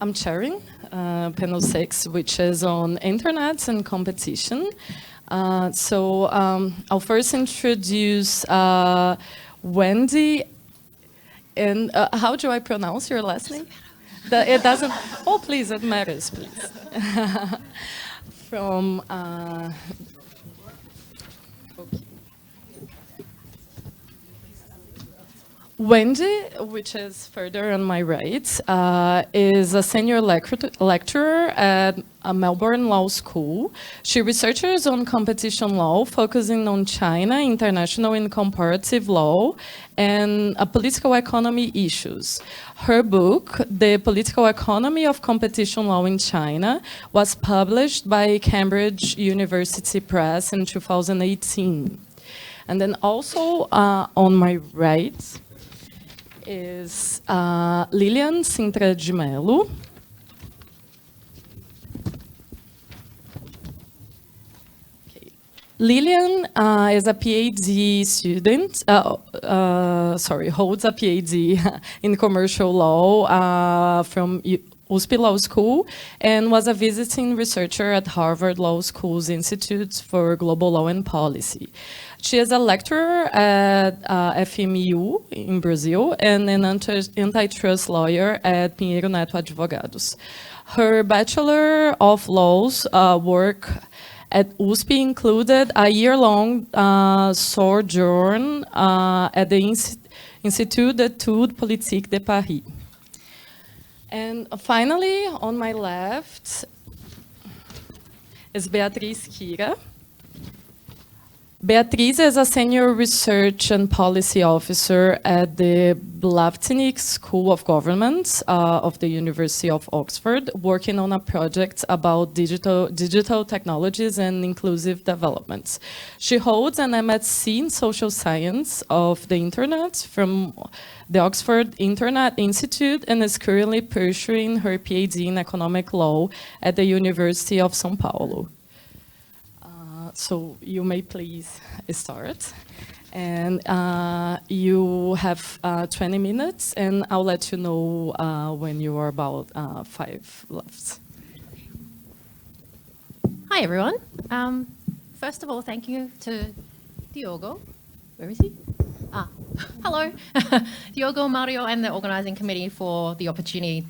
I'm chairing panel 6, which is on internet and competition. I'll first introduce Wendy. And how do I pronounce your last name? It doesn't. Oh, please, it matters, please. From. Okay. Wendy, which is further on my right, is a senior lecturer at a Melbourne Law School. She researches on competition law, focusing on China, international and comparative law, and political economy issues. Her book, The Political Economy of Competition Law in China, was published by Cambridge University Press in 2018. And then also on my right, is Lilian Sintra de Mello. Okay. Lilian is a PhD student, holds a PhD in commercial law from USP Law School, and was a visiting researcher at Harvard Law School's Institute for Global Law and Policy. She is a lecturer at FMU in Brazil and an antitrust lawyer at Pinheiro Neto Advogados. Her Bachelor of Laws work at USP included a year-long sojourn at the Institut d'études politiques de Paris. And finally, on my left is Beatriz Kira. Beatriz is a senior research and policy officer at the Blavtinic School of Government of the University of Oxford, working on a project about digital technologies and inclusive development. She holds an MSc in social science of the internet from the Oxford Internet Institute and is currently pursuing her PhD in economic law at the University of São Paulo. So you may please start. And you have 20 minutes, and I'll let you know when you are about 5 left. Hi, everyone. First of all, thank you to Diogo. Where is he? Hello. Diogo, Mario, and the organising committee for the opportunity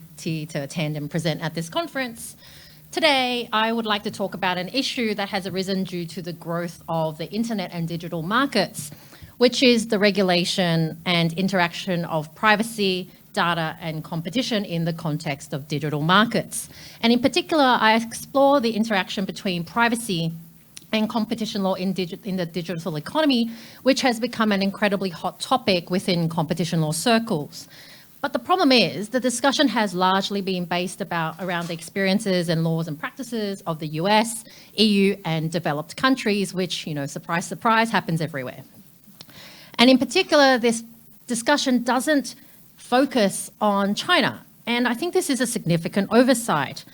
to attend and present at this conference. Today, I would like to talk about an issue that has arisen due to the growth of the internet and digital markets, which is the regulation and interaction of privacy, data, and competition in the context of digital markets. And in particular, I explore the interaction between privacy and competition law in the digital economy, which has become an incredibly hot topic within competition law circles. But the problem is the discussion has largely been based around the experiences and laws and practices of the US, EU, and developed countries, which, surprise, surprise, happens everywhere. And in particular, this discussion doesn't focus on China. And I think this is a significant oversight.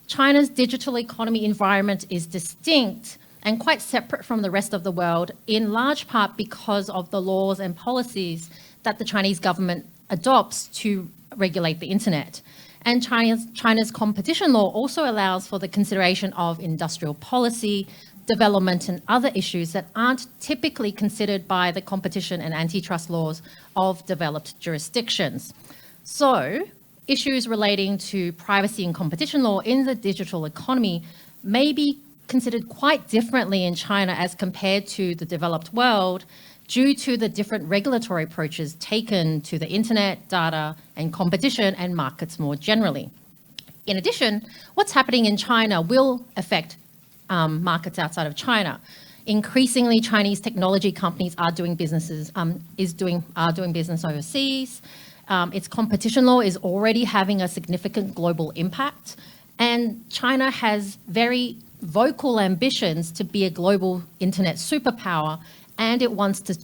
China's digital economy environment is distinct and quite separate from the rest of the world, in large part because of the laws and policies that the Chinese government adopts to regulate the internet. And China's competition law also allows for the consideration of industrial policy, development, and other issues that aren't typically considered by the competition and antitrust laws of developed jurisdictions. So, issues relating to privacy and competition law in the digital economy may be considered quite differently in China as compared to the developed world, due to the different regulatory approaches taken to the internet, data, and competition and markets more generally. In addition, what's happening in China will affect markets outside of China. Increasingly, Chinese technology companies are doing business overseas. Its competition law is already having a significant global impact, and China has very vocal ambitions to be a global internet superpower, and it wants to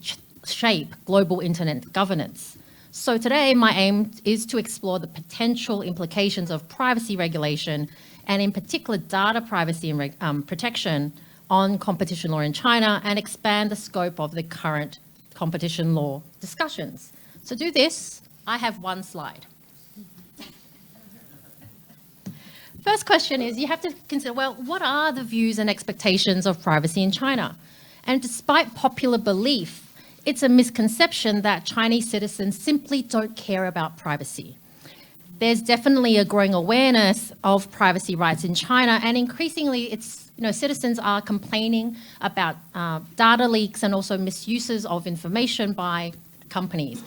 shape global internet governance. So today, my aim is to explore the potential implications of privacy regulation, and in particular data privacy and protection, on competition law in China and expand the scope of the current competition law discussions. So to do this, I have one slide. First question is, you have to consider, well, what are the views and expectations of privacy in China? And despite popular belief, it's a misconception that Chinese citizens simply don't care about privacy. There's definitely a growing awareness of privacy rights in China, and increasingly citizens are complaining about data leaks and also misuses of information by companies.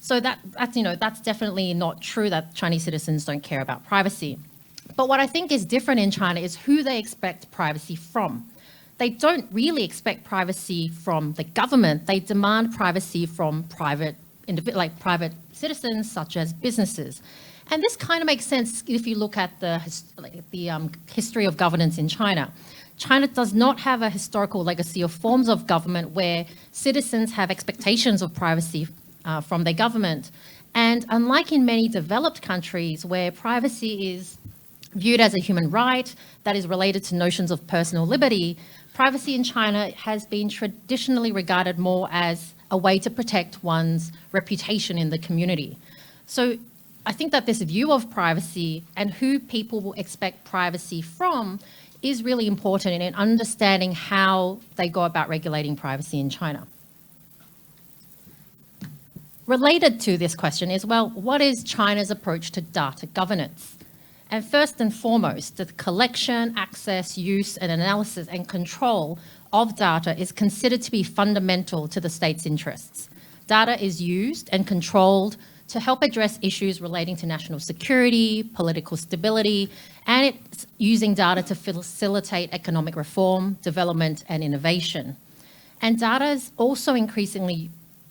So that's definitely not true that Chinese citizens don't care about privacy. But what I think is different in China is who they expect privacy from. They don't really expect privacy from the government. They demand privacy from private citizens, such as businesses. And this kind of makes sense if you look at the history of governance in China. China does not have a historical legacy of forms of government where citizens have expectations of privacy from their government. And unlike in many developed countries where privacy is viewed as a human right that is related to notions of personal liberty, privacy in China has been traditionally regarded more as a way to protect one's reputation in the community. So I think that this view of privacy and who people will expect privacy from is really important in understanding how they go about regulating privacy in China. Related to this question is, well, what is China's approach to data governance? And first and foremost, the collection, access, use, and analysis and control of data is considered to be fundamental to the state's interests. Data is used and controlled to help address issues relating to national security, political stability, and it's using data to facilitate economic reform, development, and innovation. And data is also increasingly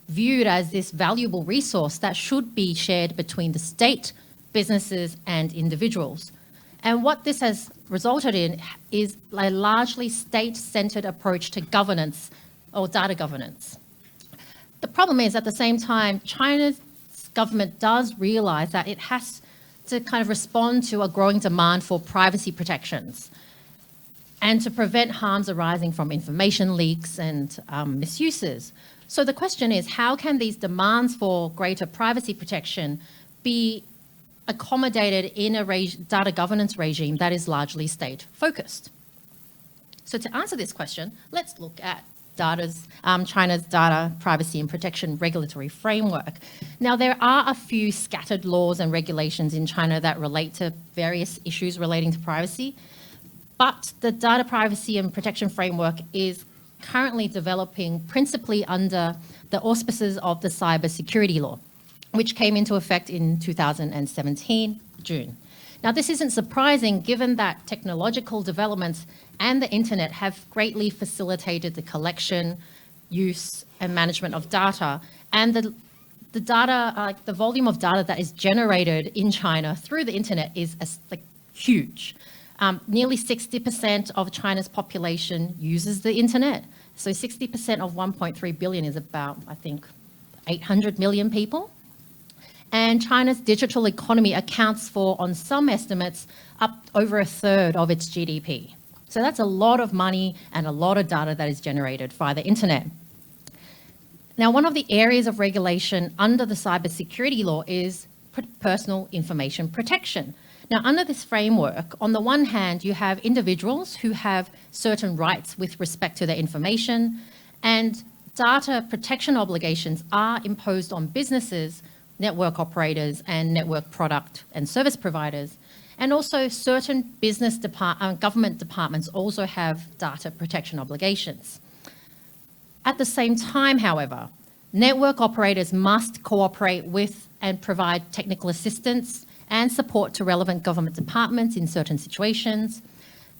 viewed as this valuable resource that should be shared between the state, businesses, and individuals. And what this has resulted in is a largely state-centered approach to governance or data governance. The problem is, at the same time, China's government does realize that it has to kind of respond to a growing demand for privacy protections and to prevent harms arising from information leaks and misuses. So the question is, how can these demands for greater privacy protection be accommodated in a data governance regime that is largely state-focused? So to answer this question, let's look at China's data privacy and protection regulatory framework. Now, there are a few scattered laws and regulations in China that relate to various issues relating to privacy, but the data privacy and protection framework is currently developing principally under the auspices of the cybersecurity law, which came into effect in 2017, June. Now, this isn't surprising given that technological developments and the internet have greatly facilitated the collection, use, and management of data. And the data, the volume of data that is generated in China through the internet is huge. Nearly 60% of China's population uses the internet. So 60% of 1.3 billion is about, I think, 800 million people. And China's digital economy accounts for, on some estimates, up over a third of its GDP. So that's a lot of money and a lot of data that is generated via the internet. Now, one of the areas of regulation under the cybersecurity law is personal information protection. Now, under this framework, on the one hand, you have individuals who have certain rights with respect to their information, and data protection obligations are imposed on businesses, network operators, and network product and service providers. And also certain government departments also have data protection obligations. At the same time, however, network operators must cooperate with and provide technical assistance and support to relevant government departments in certain situations.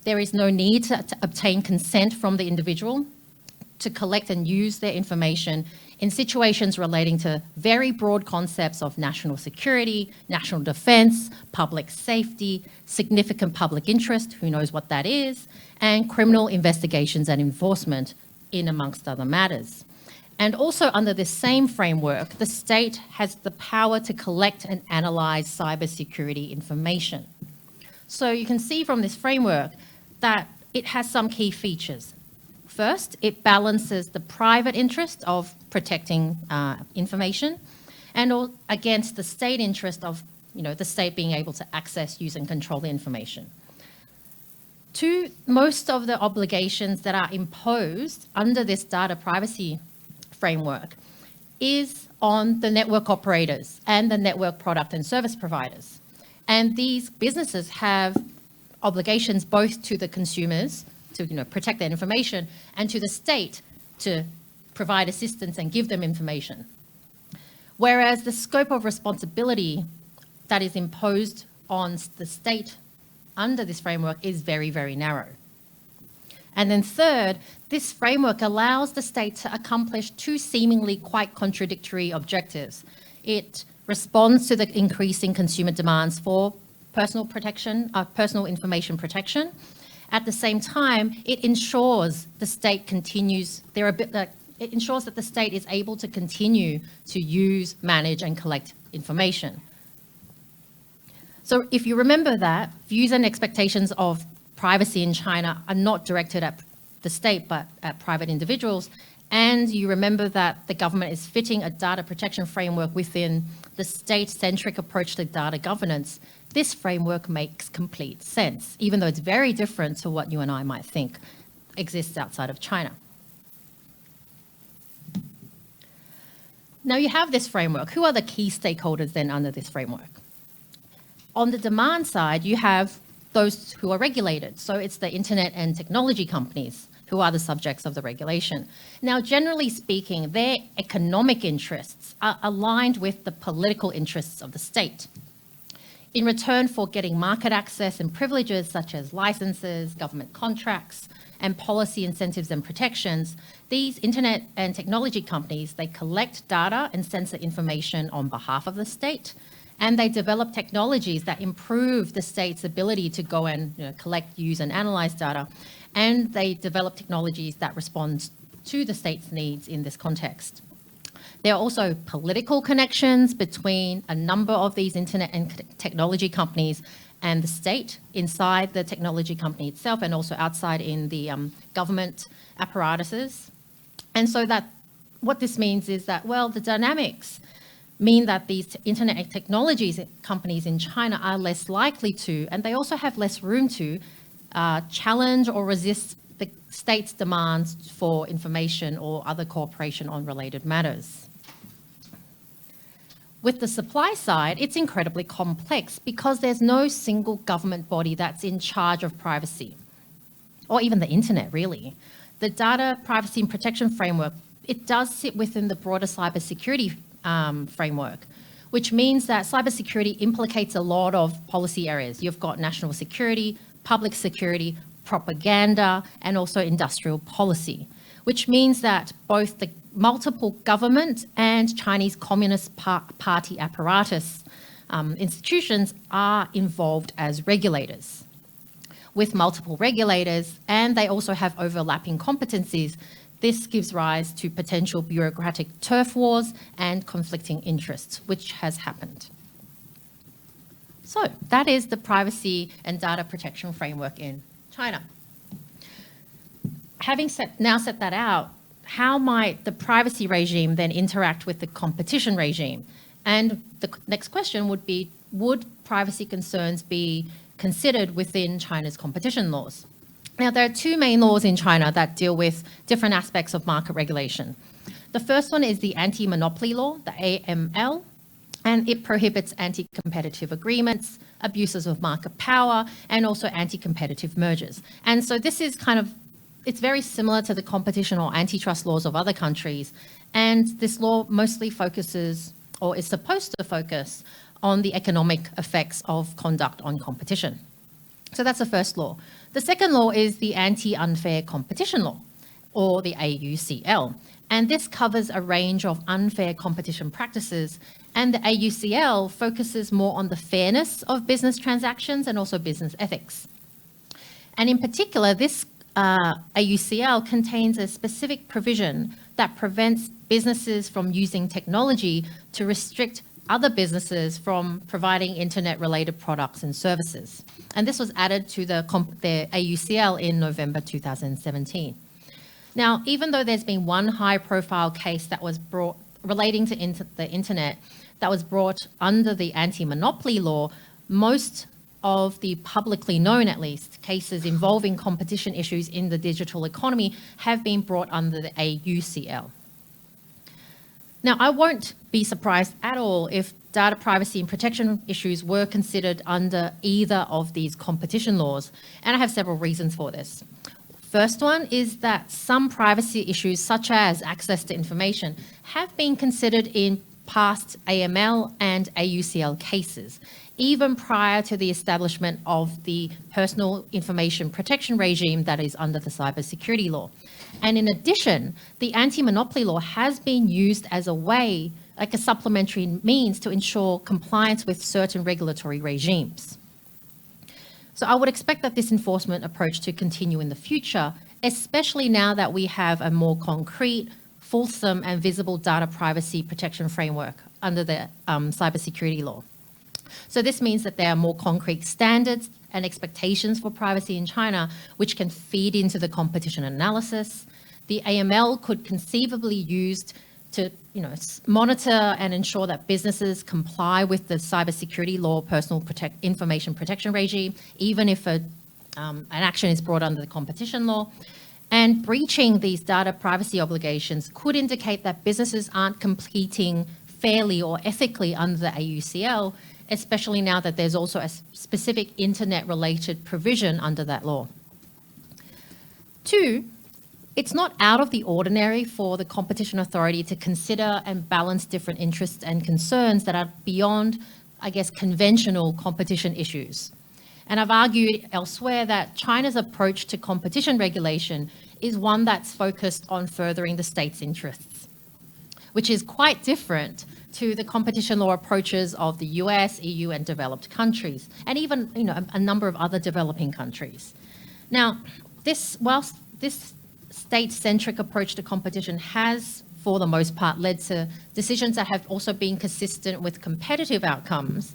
There is no need to obtain consent from the individual to collect and use their information in situations relating to very broad concepts of national security, national defense, public safety, significant public interest, who knows what that is, and criminal investigations and enforcement, in amongst other matters. And also under this same framework, the state has the power to collect and analyse cybersecurity information. So you can see from this framework that it has some key features. First, it balances the private interest of protecting information and against the state interest of the state being able to access, use and control the information. Most of the obligations that are imposed under this data privacy framework is on the network operators and the network product and service providers. And these businesses have obligations both to the consumers to protect their information and to the state to provide assistance and give them information. Whereas the scope of responsibility that is imposed on the state under this framework is very, very narrow. And then third, this framework allows the state to accomplish two seemingly quite contradictory objectives. It responds to the increasing consumer demands for personal information protection. At the same time, it ensures the state it ensures that the state is able to continue to use, manage, and collect information. So if you remember that, views and expectations of privacy in China are not directed at the state, but at private individuals. And you remember that the government is fitting a data protection framework within the state-centric approach to data governance. This framework makes complete sense, even though it's very different to what you and I might think exists outside of China. Now you have this framework. Who are the key stakeholders then under this framework? On the demand side, you have those who are regulated. So it's the internet and technology companies who are the subjects of the regulation. Now, generally speaking, their economic interests are aligned with the political interests of the state. In return for getting market access and privileges such as licenses, government contracts, and policy incentives and protections, these internet and technology companies, they collect data and censor information on behalf of the state, and they develop technologies that improve the state's ability to go and collect, use and analyze data, and they develop technologies that respond to the state's needs in this context. There are also political connections between a number of these internet and technology companies and the state inside the technology company itself, and also outside in the government apparatuses. And so that what this means is that, well, the dynamics mean that these internet and technologies companies in China are less likely to, and they also have less room to, challenge or resist the state's demands for information or other cooperation on related matters. With the supply side, it's incredibly complex because there's no single government body that's in charge of privacy, or even the internet, really. The Data Privacy and Protection Framework, it does sit within the broader cybersecurity framework, which means that cybersecurity implicates a lot of policy areas. You've got national security, public security, propaganda, and also industrial policy, which means that both the multiple government and Chinese Communist Party apparatus institutions are involved as regulators. With multiple regulators, and they also have overlapping competencies, this gives rise to potential bureaucratic turf wars and conflicting interests, which has happened. So that is the privacy and data protection framework in China. Having now set that out, how might the privacy regime then interact with the competition regime? And the next question would be, would privacy concerns be considered within China's competition laws? Now, there are two main laws in China that deal with different aspects of market regulation. The first one is the anti-monopoly law, the AML, and it prohibits anti-competitive agreements, abuses of market power, and also anti-competitive mergers. And so this is it's very similar to the competition or antitrust laws of other countries. And this law mostly focuses, or is supposed to focus, on the economic effects of conduct on competition. So that's the first law. The second law is the Anti-Unfair Competition Law, or the AUCL. And this covers a range of unfair competition practices. And the AUCL focuses more on the fairness of business transactions and also business ethics. And in particular, this AUCL contains a specific provision that prevents businesses from using technology to restrict other businesses from providing internet-related products and services. And this was added to the AUCL in November 2017. Now, even though there's been one high-profile case that was brought relating to the internet that was brought under the anti-monopoly law, most of the publicly known, at least, cases involving competition issues in the digital economy have been brought under the AUCL. Now, I won't be surprised at all if data privacy and protection issues were considered under either of these competition laws, and I have several reasons for this. First one is that some privacy issues, such as access to information, have been considered in past AML and AUCL cases, even prior to the establishment of the personal information protection regime that is under the cybersecurity law. And in addition, the anti-monopoly law has been used as a way, like a supplementary means to ensure compliance with certain regulatory regimes. So I would expect that this enforcement approach to continue in the future, especially now that we have a more concrete, fulsome and visible data privacy protection framework under the cybersecurity law. So this means that there are more concrete standards and expectations for privacy in China, which can feed into the competition analysis. The AML could conceivably be used to monitor and ensure that businesses comply with the cybersecurity law personal information protection regime, even if an action is brought under the competition law. And breaching these data privacy obligations could indicate that businesses aren't competing fairly or ethically under the AUCL, especially now that there's also a specific internet-related provision under that law. Two, it's not out of the ordinary for the competition authority to consider and balance different interests and concerns that are beyond, I guess, conventional competition issues. And I've argued elsewhere that China's approach to competition regulation is one that's focused on furthering the state's interests, which is quite different to the competition law approaches of the US, EU, and developed countries, and even a number of other developing countries. Now, whilst this state-centric approach to competition has, for the most part, led to decisions that have also been consistent with competitive outcomes,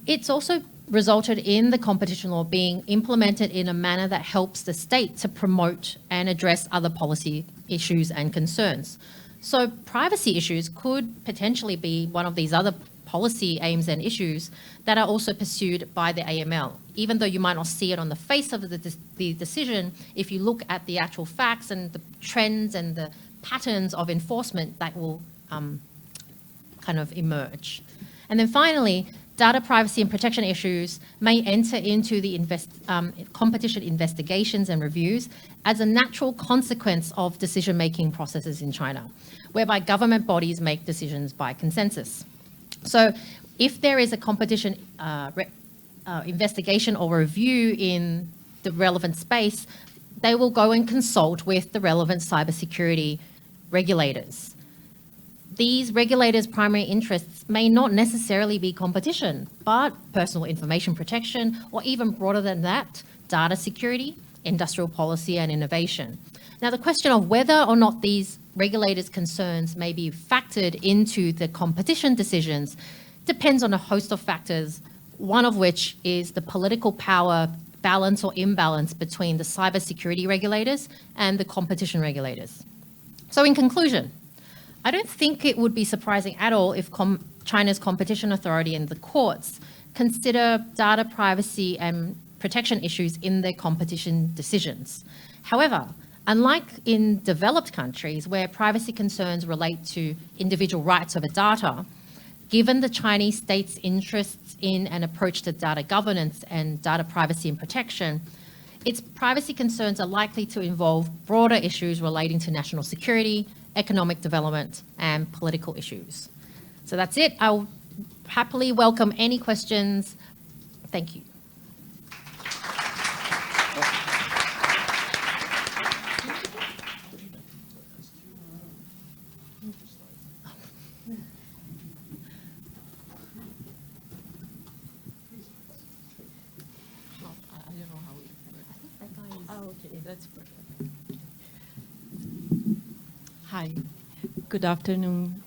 it's also resulted in the competition law being implemented in a manner that helps the state to promote and address other policy issues and concerns. So privacy issues could potentially be one of these other policy aims and issues that are also pursued by the AML. Even though you might not see it on the face of the decision, if you look at the actual facts and the trends and the patterns of enforcement, that will kind of emerge. And then finally, data privacy and protection issues may enter into the competition investigations and reviews as a natural consequence of decision-making processes in China, whereby government bodies make decisions by consensus. So if there is a competition investigation or review in the relevant space, they will go and consult with the relevant cybersecurity regulators. These regulators' primary interests may not necessarily be competition, but personal information protection, or even broader than that, data security, industrial policy, and innovation. Now, the question of whether or not these regulators' concerns may be factored into the competition decisions depends on a host of factors, one of which is the political power balance or imbalance between the cybersecurity regulators and the competition regulators. So in conclusion, I don't think it would be surprising at all if China's competition authority and the courts consider data privacy and protection issues in their competition decisions. However, unlike in developed countries where privacy concerns relate to individual rights over data, given the Chinese state's interests in an approach to data governance and data privacy and protection, its privacy concerns are likely to involve broader issues relating to national security, economic development, and political issues. So that's it. I'll happily welcome any questions. Thank you. Hi, good afternoon.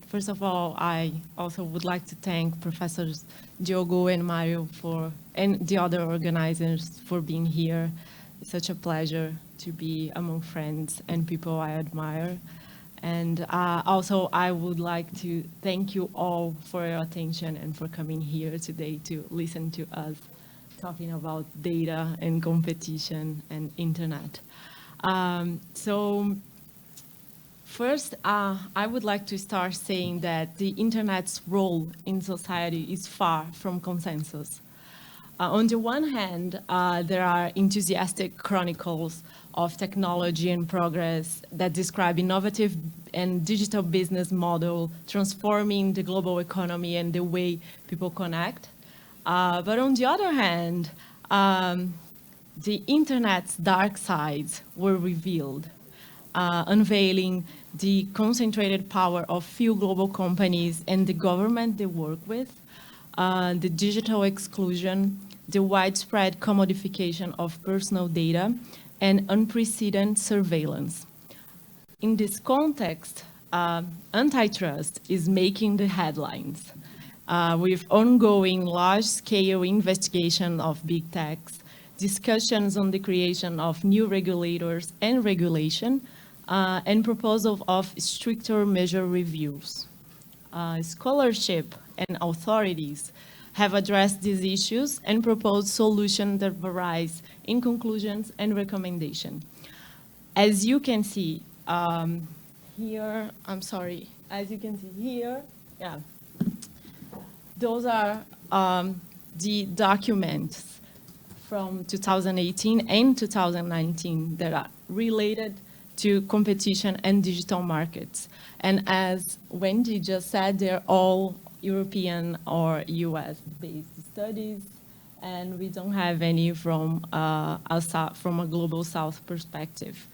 First of all, I also would like to thank Professors Diogo and Mario and the other organizers for being here. It's such a pleasure to be among friends and people I admire. And also, I would like to thank you all for your attention and for coming here today to listen to us talking about data and competition and internet. So first, I would like to start saying that the internet's role in society is far from consensus. On the one hand, there are enthusiastic chronicles of technology and progress that describe innovative and digital business model transforming the global economy and the way people connect. But on the other hand, the internet's dark sides were revealed, unveiling the concentrated power of few global companies and the government they work with, the digital exclusion, the widespread commodification of personal data, and unprecedented surveillance. In this context, antitrust is making the headlines with ongoing large-scale investigation of big techs, discussions on the creation of new regulators and regulation, and proposal of stricter measure reviews. Scholarship and authorities have addressed these issues and proposed solutions that varies in conclusions and recommendations. As you can see here, as you can see here, yeah, those are the documents from 2018 and 2019 that are related to competition and digital markets. And as Wendy just said, they're all European or US-based studies, and we don't have any from a global South perspective.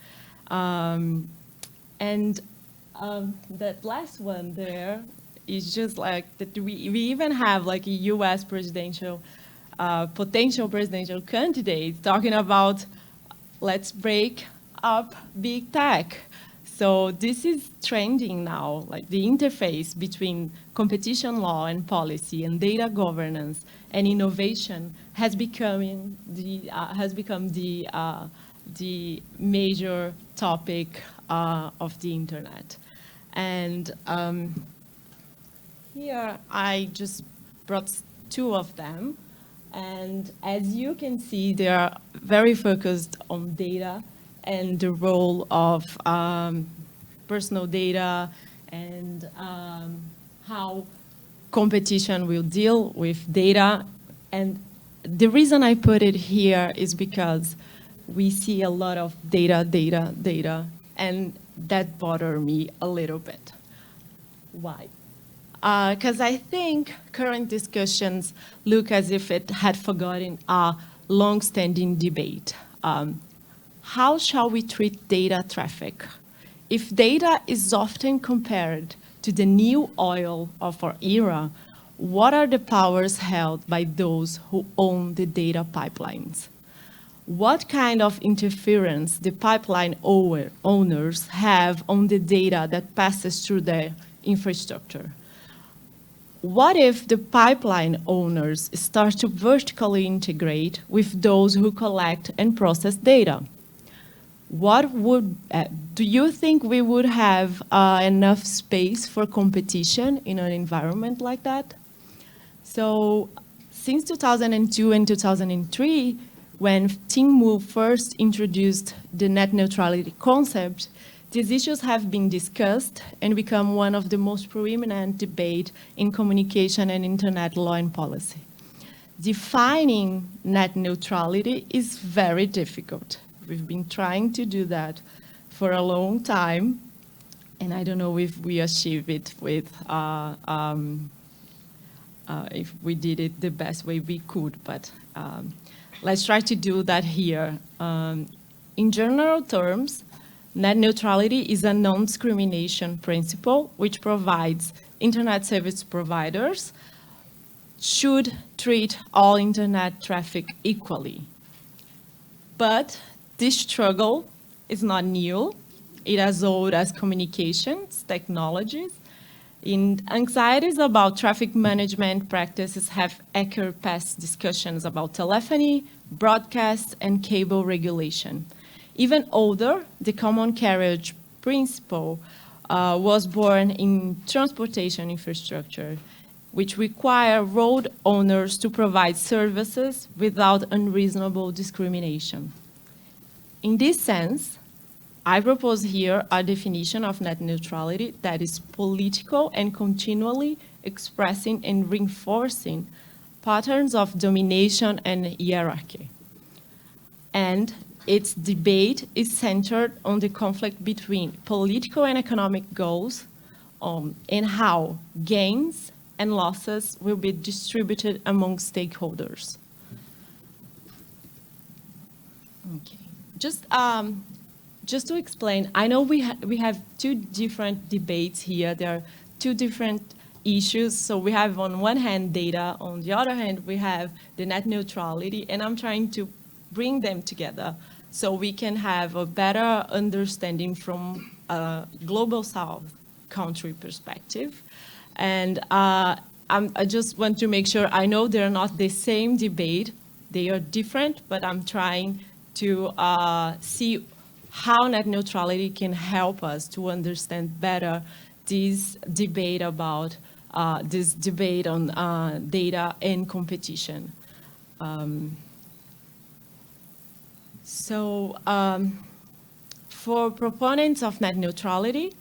That last one there is just like that we even have like a US presidential, potential presidential candidate talking about let's break up big tech. So this is trending now, like the interface between competition law and policy and data governance and innovation has become the major topic of the internet. And here I just brought two of them. And as you can see, they are very focused on data and the role of personal data and how competition will deal with data. And the reason I put it here is because we see a lot of data, and that bothered me a little bit. Why? Because I think current discussions look as if it had forgotten a long-standing debate. How shall we treat data traffic? If data is often compared to the new oil of our era, what are the powers held by those who own the data pipelines? What kind of interference the pipeline owners have on the data that passes through their infrastructure? What if the pipeline owners start to vertically integrate with those who collect and process data? Do you think we would have enough space for competition in an environment like that? So since 2002 and 2003, when Team first introduced the net neutrality concept, these issues have been discussed and become one of the most preeminent debate in communication and internet law and policy. Defining net neutrality is very difficult. We've been trying to do that for a long time, and I don't know if we achieve it with, if we did it the best way we could, but let's try to do that here. In general terms, net neutrality is a non-discrimination principle which provides internet service providers should treat all internet traffic equally. But this struggle is not new. It as old as communications, technologies. And anxieties about traffic management practices have echoed past discussions about telephony, broadcast, and cable regulation. Even older, the common carriage principle was born in transportation infrastructure, which require road owners to provide services without unreasonable discrimination. In this sense, I propose here a definition of net neutrality that is political and continually expressing and reinforcing patterns of domination and hierarchy. And its debate is centered on the conflict between political and economic goals and how gains and losses will be distributed among stakeholders. Okay. Just to explain, I know we have two different debates here. There are two different issues. So we have on one hand data, on the other hand we have the net neutrality, and I'm trying to bring them together so we can have a better understanding from a global South country perspective. And I just want to make sure, I know they're not the same debate, they are different, but I'm trying to see how net neutrality can help us to understand better this debate about on data and competition. For proponents of net neutrality,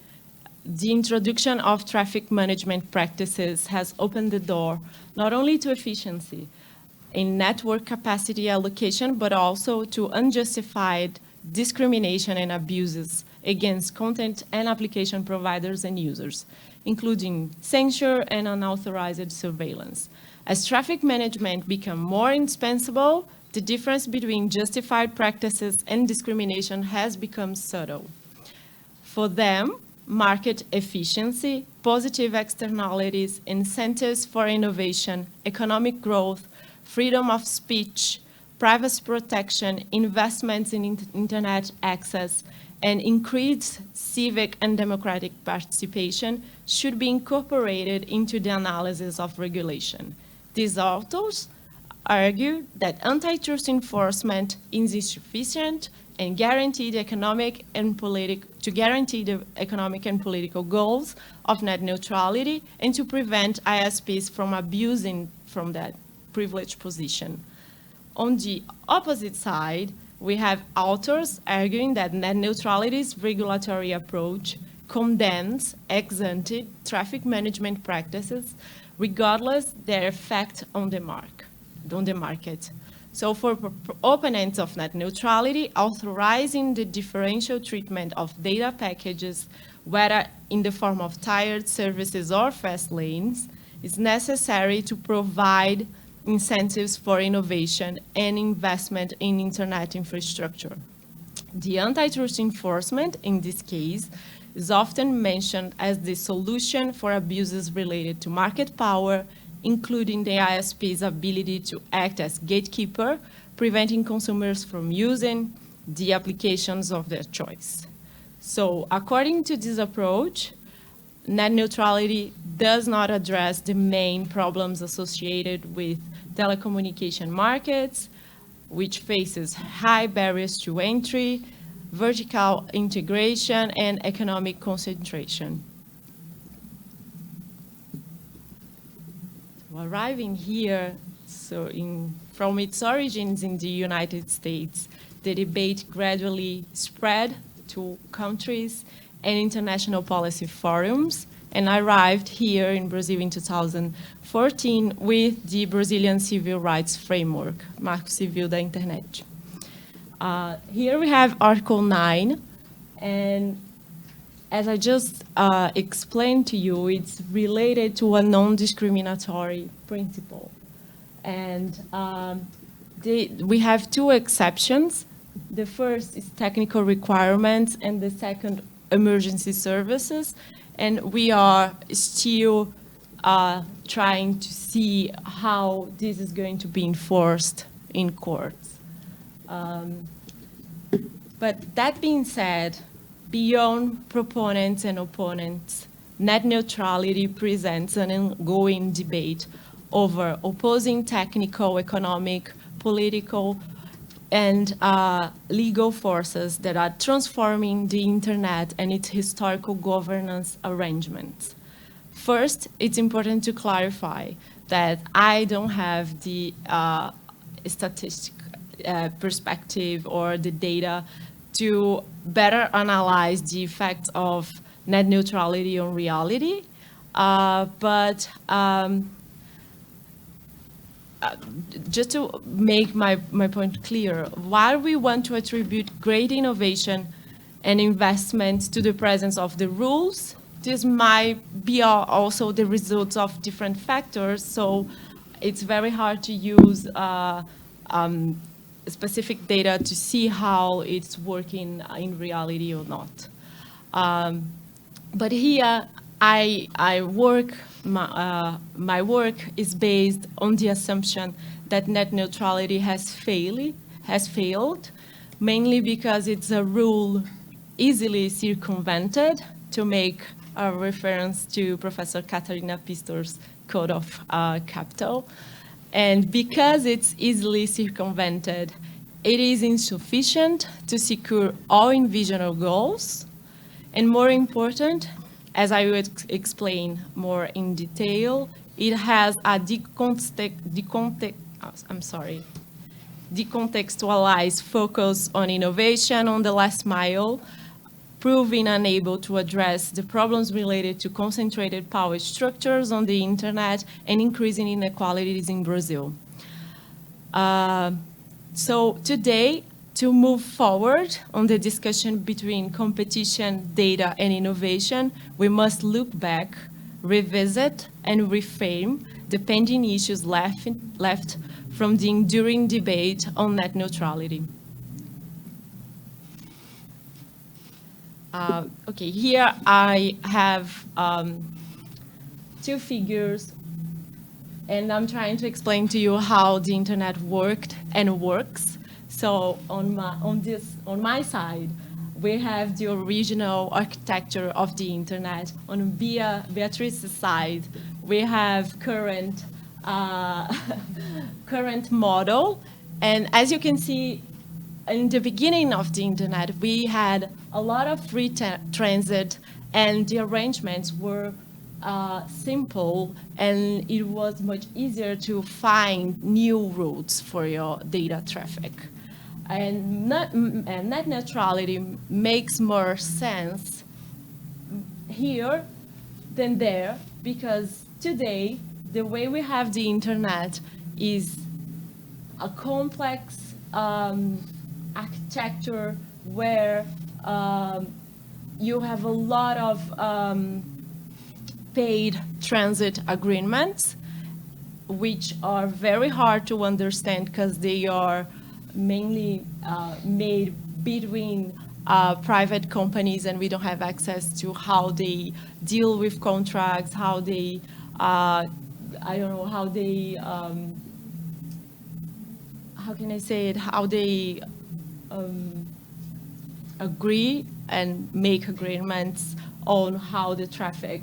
the introduction of traffic management practices has opened the door not only to efficiency in network capacity allocation, but also to unjustified discrimination and abuses against content and application providers and users, including censure and unauthorized surveillance. As traffic management becomes more indispensable, the difference between justified practices and discrimination has become subtle. For them, market efficiency, positive externalities, incentives for innovation, economic growth, freedom of speech, privacy protection, investments in internet access, and increased civic and democratic participation should be incorporated into the analysis of regulation. These authors argue that antitrust enforcement is insufficient and guarantee the economic and political goals of net neutrality and to prevent ISPs from abusing from that privileged position. On the opposite side, we have authors arguing that net neutrality's regulatory approach condemns ex-ante traffic management practices regardless their effect on the market. So for opponents of net neutrality, authorizing the differential treatment of data packages, whether in the form of tiered services or fast lanes, is necessary to provide incentives for innovation and investment in internet infrastructure. The antitrust enforcement, in this case, is often mentioned as the solution for abuses related to market power, including the ISP's ability to act as gatekeeper, preventing consumers from using the applications of their choice. So according to this approach, net neutrality does not address the main problems associated with telecommunication markets, which faces high barriers to entry, vertical integration, and economic concentration. Arriving here, from its origins in the United States, the debate gradually spread to countries and international policy forums, and arrived here in Brazil in 2014 with the Brazilian Civil Rights Framework, Marco Civil da Internet. Here we have Article 9, and as I just explained to you, it's related to a non-discriminatory principle. And we have two exceptions. The first is technical requirements, and the second, emergency services. And we are still trying to see how this is going to be enforced in courts. But that being said, beyond proponents and opponents, net neutrality presents an ongoing debate over opposing technical, economic, political and legal forces that are transforming the internet and its historical governance arrangements. First, it's important to clarify that I don't have the statistic perspective or the data to better analyze the effects of net neutrality on reality, but just to make my point clear, while we want to attribute great innovation and investment to the presence of the rules, this might be also the results of different factors, so it's very hard to use specific data to see how it's working in reality or not. But here, my work is based on the assumption that net neutrality has failed, mainly because it's a rule easily circumvented, to make a reference to Professor Katarina Pistor's Code of Capital. And because it's easily circumvented, it is insufficient to secure all envisioned goals. And more important, as I will explain more in detail, it has a decontextualized focus on innovation on the last mile, proving unable to address the problems related to concentrated power structures on the internet and increasing inequalities in Brazil. So today, to move forward on the discussion between competition, data, and innovation, we must look back, revisit, and reframe the pending issues left from the enduring debate on net neutrality. Okay, here I have two figures, and I'm trying to explain to you how the internet worked and works. So on my side, we have the original architecture of the internet. On Beatrice's side, we have current model. And as you can see, in the beginning of the internet, we had a lot of free transit, and the arrangements were simple, and it was much easier to find new routes for your data traffic. And net neutrality makes more sense here than there, because today, the way we have the internet is a complex architecture where you have a lot of paid transit agreements, which are very hard to understand because they are mainly made between private companies, and we don't have access to how they deal with contracts, how they, I don't know, how they, how can I say it, how they agree and make agreements on how the traffic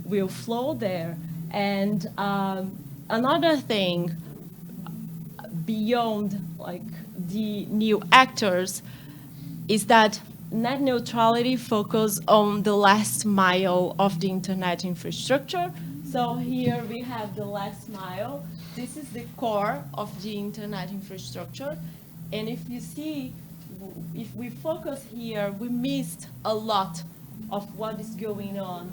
will flow there. And another thing beyond like the new actors is that net neutrality focus on the last mile of the internet infrastructure. So here we have the last mile. This is the core of the internet infrastructure. And if you see, if we focus here, we missed a lot of what is going on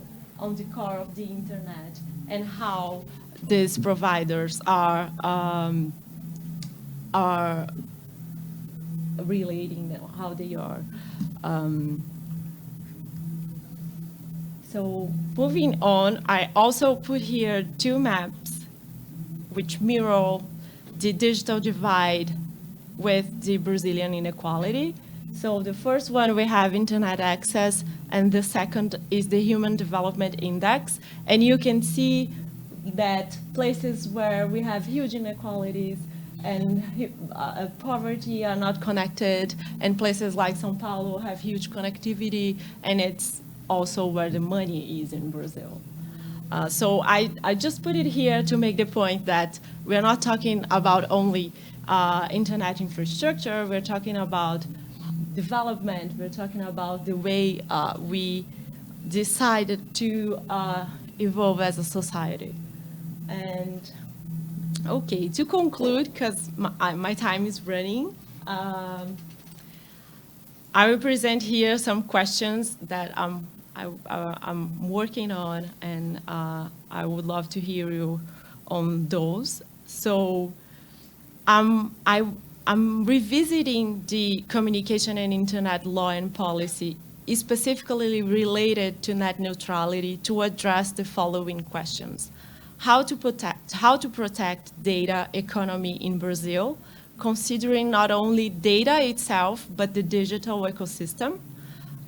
the core of the internet and how these providers are relating, how they are. So moving on, I also put here two maps which mirror the digital divide with the Brazilian inequality. So the first one, we have internet access, and the second is the Human Development Index. And you can see that places where we have huge inequalities and poverty are not connected, and places like São Paulo have huge connectivity, and it's also where the money is in Brazil. So I just put it here to make the point that we're not talking about only internet infrastructure, we're talking about development, we're talking about the way we decided to evolve as a society. And okay, to conclude, because my time is running, I will present here some questions that I'm working on, and I would love to hear you on those. So I'm revisiting the communication and internet law and policy specifically related to net neutrality to address the following questions. How to protect data economy in Brazil, considering not only data itself, but the digital ecosystem.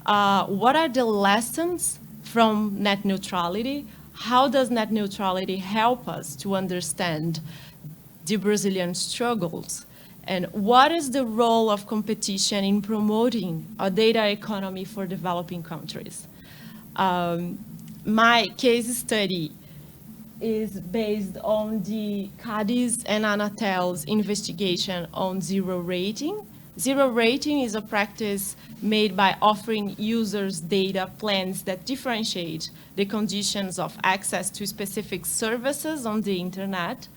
What are the lessons from net neutrality? How does net neutrality help us to understand the Brazilian struggles? And what is the role of competition in promoting a data economy for developing countries? My case study is based on the CADE's and Anatel's investigation on zero rating. Zero rating is a practice made by offering users data plans that differentiate the conditions of access to specific services on the internet.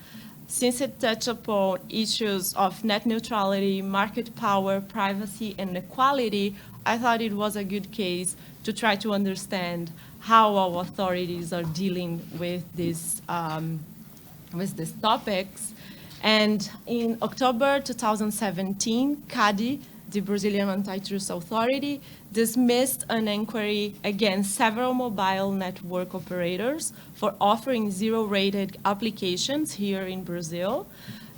Since it touched upon issues of net neutrality, market power, privacy, and equality, I thought it was a good case to try to understand how our authorities are dealing with these topics. And in October 2017, CADE, the Brazilian Antitrust Authority, dismissed an inquiry against several mobile network operators for offering zero-rated applications here in Brazil.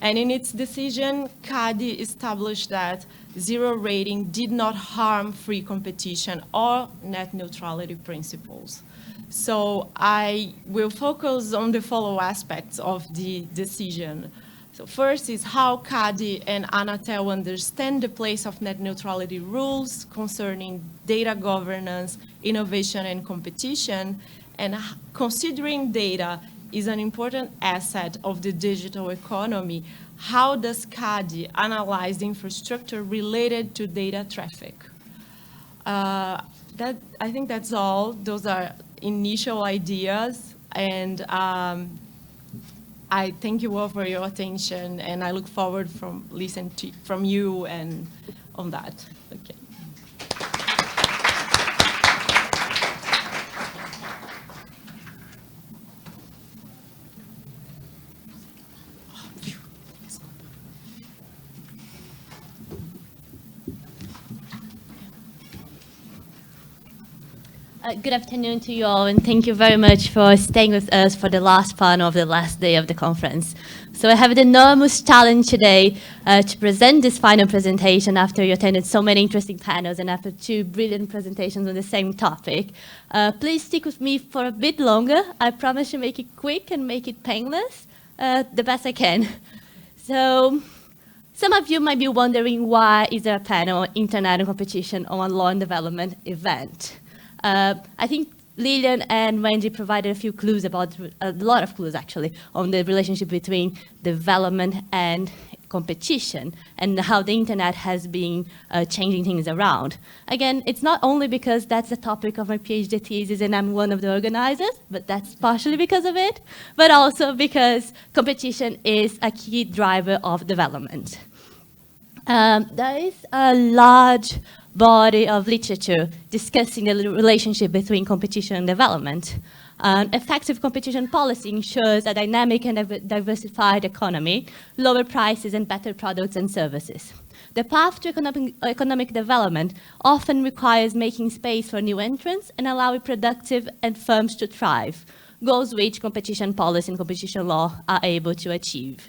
And in its decision, CADE established that zero rating did not harm free competition or net neutrality principles. So I will focus on the following aspects of the decision. So first is how CADE and Anatel understand the place of net neutrality rules concerning data governance, innovation, and competition, and considering data is an important asset of the digital economy. How does CADE analyze the infrastructure related to data traffic? I think that's all. Those are initial ideas, and I thank you all for your attention, and I look forward from listening from you and on that. Okay. Good afternoon to you all, and thank you very much for staying with us for the last panel of the last day of the conference. So I have the enormous challenge today to present this final presentation after you attended so many interesting panels and after two brilliant presentations on the same topic. Please stick with me for a bit longer. I promise to make it quick and make it painless, the best I can. So some of you might be wondering, why is there a panel on internet and competition on a law and development event? I think Lilian and Wendy provided a few clues a lot of clues actually, on the relationship between development and competition and how the internet has been changing things around. Again, it's not only because that's the topic of my PhD thesis and I'm one of the organizers, but that's partially because of it, but also because competition is a key driver of development. There is a large body of literature discussing the relationship between competition and development. Effective competition policy ensures a dynamic and diversified economy, lower prices and better products and services. The path to economic development often requires making space for new entrants and allowing productive and firms to thrive, goals which competition policy and competition law are able to achieve.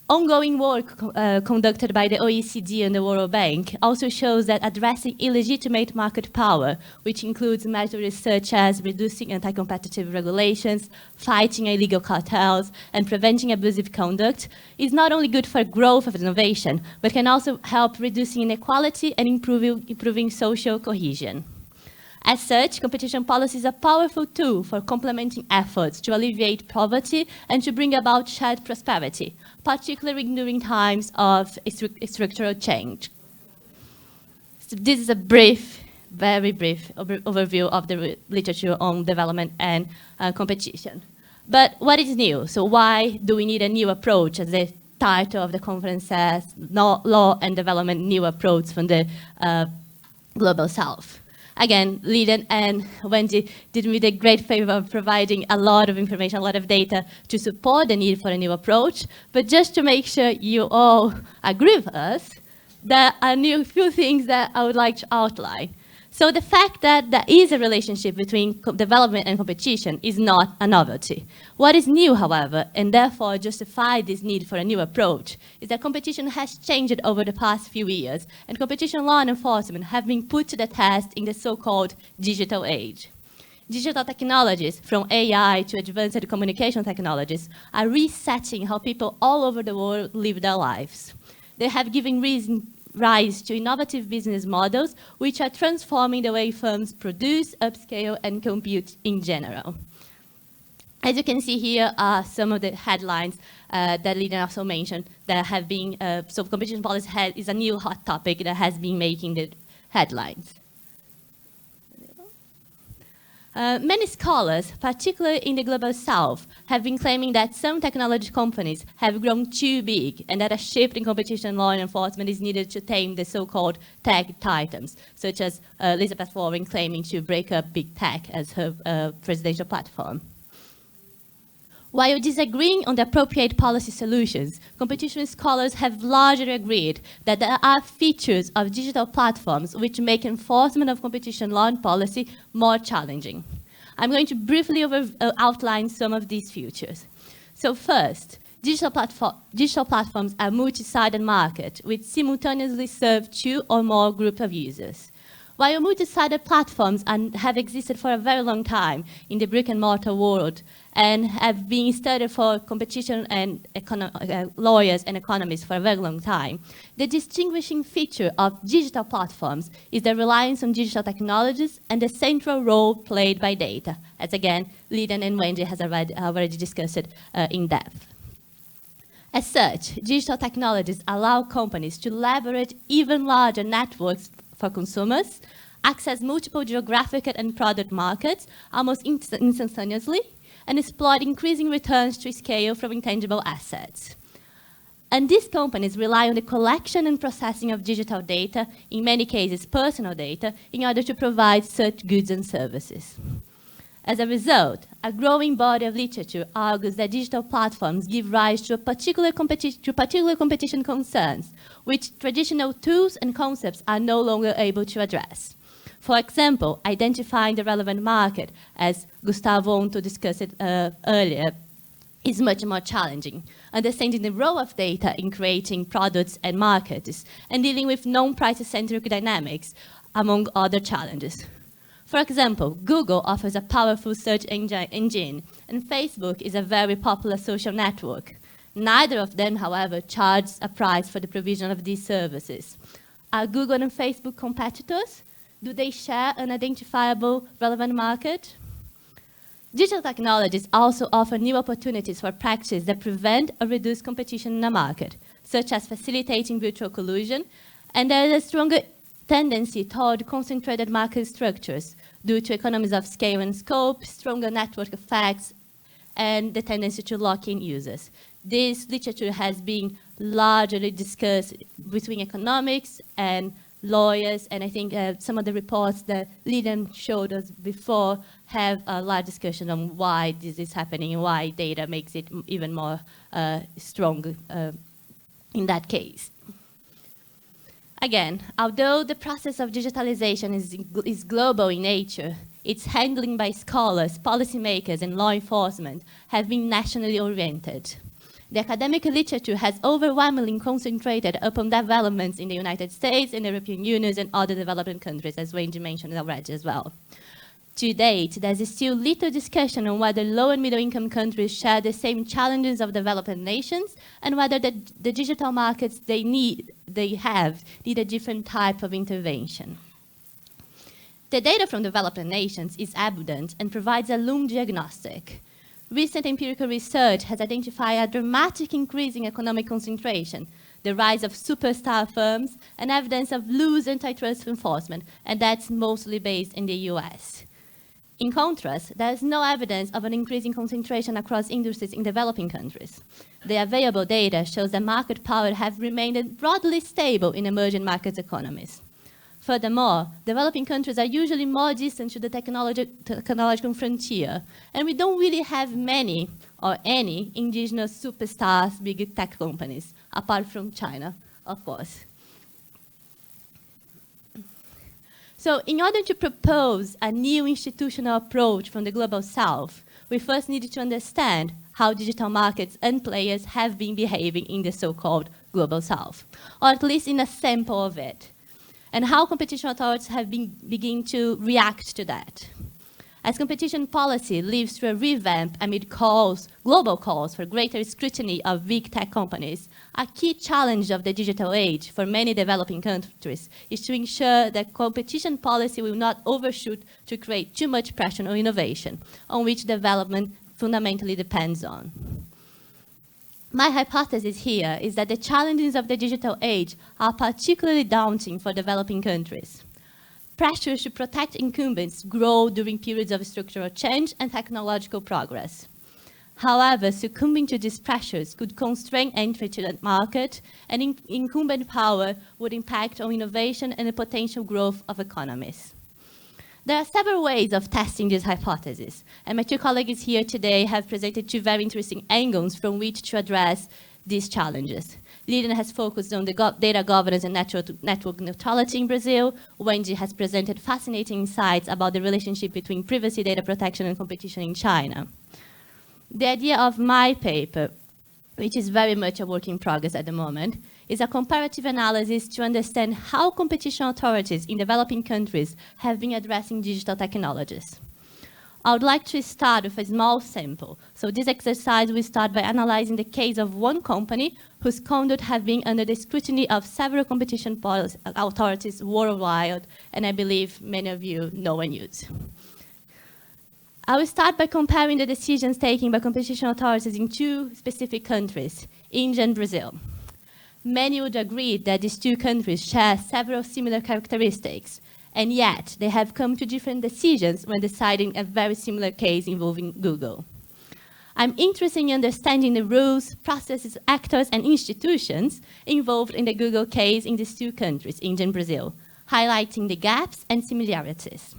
Ongoing work conducted by the OECD and the World Bank also shows that addressing illegitimate market power, which includes measures such as reducing anti-competitive regulations, fighting illegal cartels, and preventing abusive conduct, is not only good for growth of innovation, but can also help reducing inequality and improving social cohesion. As such, competition policy is a powerful tool for complementing efforts to alleviate poverty and to bring about shared prosperity, particularly during times of structural change. So this is a brief, very brief overview of the literature on development and competition. But what is new? So why do we need a new approach, as the title of the conference says, Law and Development, New Approach from the Global South? Again, Lydian and Wendy did me the great favor of providing a lot of information, a lot of data to support the need for a new approach. But just to make sure you all agree with us, there are a few things that I would like to outline. So the fact that there is a relationship between development and competition is not a novelty. What is new, however, and therefore justifies this need for a new approach, is that competition has changed over the past few years, and competition law and enforcement have been put to the test in the so-called digital age. Digital technologies, from AI to advanced communication technologies, are resetting how people all over the world live their lives. They have given rise to innovative business models which are transforming the way firms produce, upscale, and compute in general. As you can see here are some of the headlines that Lydian also mentioned that have been, so competition policy is a new hot topic that has been making the headlines. Many scholars, particularly in the Global South, have been claiming that some technology companies have grown too big and that a shift in competition law and enforcement is needed to tame the so-called tech titans, such as Elizabeth Warren claiming to break up big tech as her presidential platform. While disagreeing on the appropriate policy solutions, competition scholars have largely agreed that there are features of digital platforms which make enforcement of competition law and policy more challenging. I'm going to briefly outline some of these features. So first, digital platforms are multi-sided markets which simultaneously serve two or more groups of users. While multi-sided platforms have existed for a very long time in the brick-and-mortar world and have been studied for competition and lawyers and economists for a very long time, the distinguishing feature of digital platforms is the reliance on digital technologies and the central role played by data, as again, Lydian and Wendy has already discussed it in depth. As such, digital technologies allow companies to leverage even larger networks for consumers, access multiple geographic and product markets almost instantaneously, and exploit increasing returns to scale from intangible assets. And these companies rely on the collection and processing of digital data, in many cases personal data, in order to provide such goods and services. As a result, a growing body of literature argues that digital platforms give rise to particular competition concerns, which traditional tools and concepts are no longer able to address. For example, identifying the relevant market, as Gustavo Onto discussed earlier, is much more challenging. Understanding the role of data in creating products and markets, and dealing with non-price-centric dynamics, among other challenges. For example, Google offers a powerful search engine, and Facebook is a very popular social network. Neither of them, however, charge a price for the provision of these services. Are Google and Facebook competitors? Do they share an identifiable relevant market? Digital technologies also offer new opportunities for practices that prevent or reduce competition in a market, such as facilitating virtual collusion, and there is a stronger tendency toward concentrated market structures due to economies of scale and scope, stronger network effects, and the tendency to lock in users. This literature has been largely discussed between economics and lawyers, and I think some of the reports that Lydian showed us before have a large discussion on why this is happening and why data makes it even more strong in that case. Again, although the process of digitalization is global in nature, its handling by scholars, policymakers, and law enforcement have been nationally oriented. The academic literature has overwhelmingly concentrated upon developments in the United States, in the European Union, and other developing countries, as Wendy mentioned already as well. To date, there's still little discussion on whether low and middle-income countries share the same challenges of developing nations, and whether the digital markets they need a different type of intervention. The data from developing nations is abundant and provides a loom diagnostic. Recent empirical research has identified a dramatic increase in economic concentration, the rise of superstar firms, and evidence of loose antitrust enforcement, and that's mostly based in the US. In contrast, there is no evidence of an increasing concentration across industries in developing countries. The available data shows that market power has remained broadly stable in emerging market economies. Furthermore, developing countries are usually more distant to the technological frontier, and we don't really have many or any indigenous superstars, big tech companies, apart from China, of course. So in order to propose a new institutional approach from the Global South, we first needed to understand how digital markets and players have been behaving in the so-called Global South, or at least in a sample of it, and how competition authorities have been beginning to react to that. As competition policy lives through a revamp amid global calls for greater scrutiny of big tech companies, a key challenge of the digital age for many developing countries is to ensure that competition policy will not overshoot to create too much pressure on innovation, on which development fundamentally depends on. My hypothesis here is that the challenges of the digital age are particularly daunting for developing countries. Pressure to protect incumbents grow during periods of structural change and technological progress. However, succumbing to these pressures could constrain entry to the market, and incumbent power would impact on innovation and the potential growth of economies. There are several ways of testing this hypothesis, and my two colleagues here today have presented two very interesting angles from which to address these challenges. Lilian has focused on the data governance and network neutrality in Brazil. Wendy has presented fascinating insights about the relationship between privacy, data protection, and competition in China. The idea of my paper, which is very much a work in progress at the moment, is a comparative analysis to understand how competition authorities in developing countries have been addressing digital technologies. I would like to start with a small sample. So this exercise will start by analyzing the case of one company whose conduct has been under the scrutiny of several competition authorities worldwide, and I believe many of you know and use. I will start by comparing the decisions taken by competition authorities in two specific countries, India and Brazil. Many would agree that these two countries share several similar characteristics, and yet they have come to different decisions when deciding a very similar case involving Google. I'm interested in understanding the rules, processes, actors, and institutions involved in the Google case in these two countries, India and Brazil, highlighting the gaps and similarities.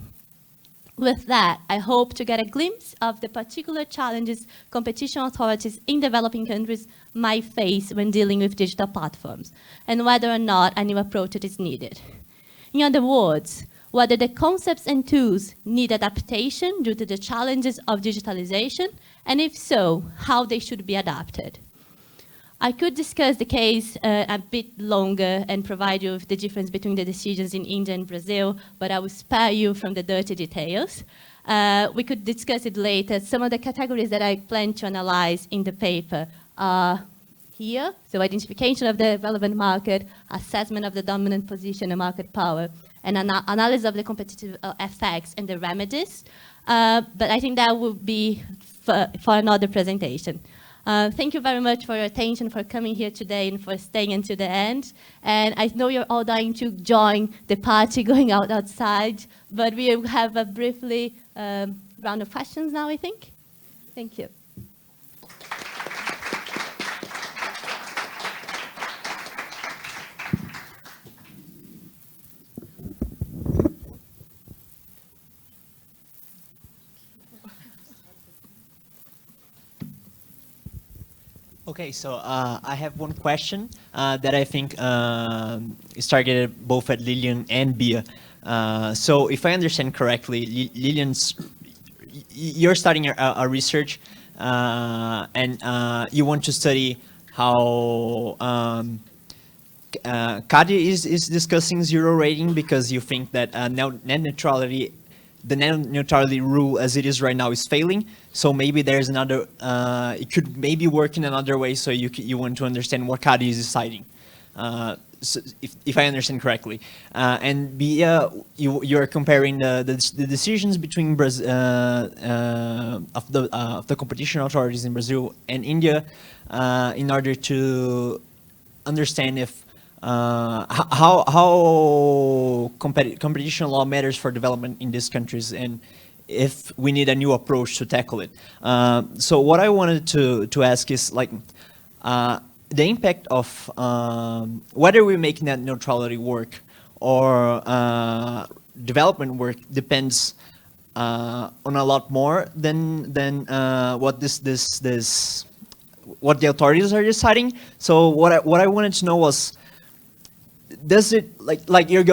With that, I hope to get a glimpse of the particular challenges competition authorities in developing countries might face when dealing with digital platforms, and whether or not a new approach is needed. In other words, whether the concepts and tools need adaptation due to the challenges of digitalization, and if so, how they should be adapted. I could discuss the case a bit longer and provide you with the difference between the decisions in India and Brazil, but I will spare you from the dirty details. We could discuss it later. Some of the categories that I plan to analyze in the paper are here, so identification of the relevant market, assessment of the dominant position and market power, and analysis of the competitive effects and the remedies. But I think that will be for another presentation. Thank you very much for your attention, for coming here today, and for staying until the end. And I know you're all dying to join the party going outside, but we will have a briefly round of questions now, I think. Thank you. Okay, so I have one question that I think is targeted both at Lilian and Bia. So if I understand correctly, Lilian's, you're starting a research and you want to study how CADE is discussing zero rating because you think that net neutrality, the net neutrality rule as it is right now is failing. So maybe there's another, it could maybe work in another way. So you want to understand what CADE is deciding. if I understand correctly, and Bia, you're comparing the decisions between Brazil of the competition authorities in Brazil and India in order to understand if how competition law matters for development in these countries and if we need a new approach to tackle it. So what I wanted to ask is like the impact of whether we make net neutrality work or development work depends on a lot more than what what the authorities are deciding. So what I wanted to know was, does it like you're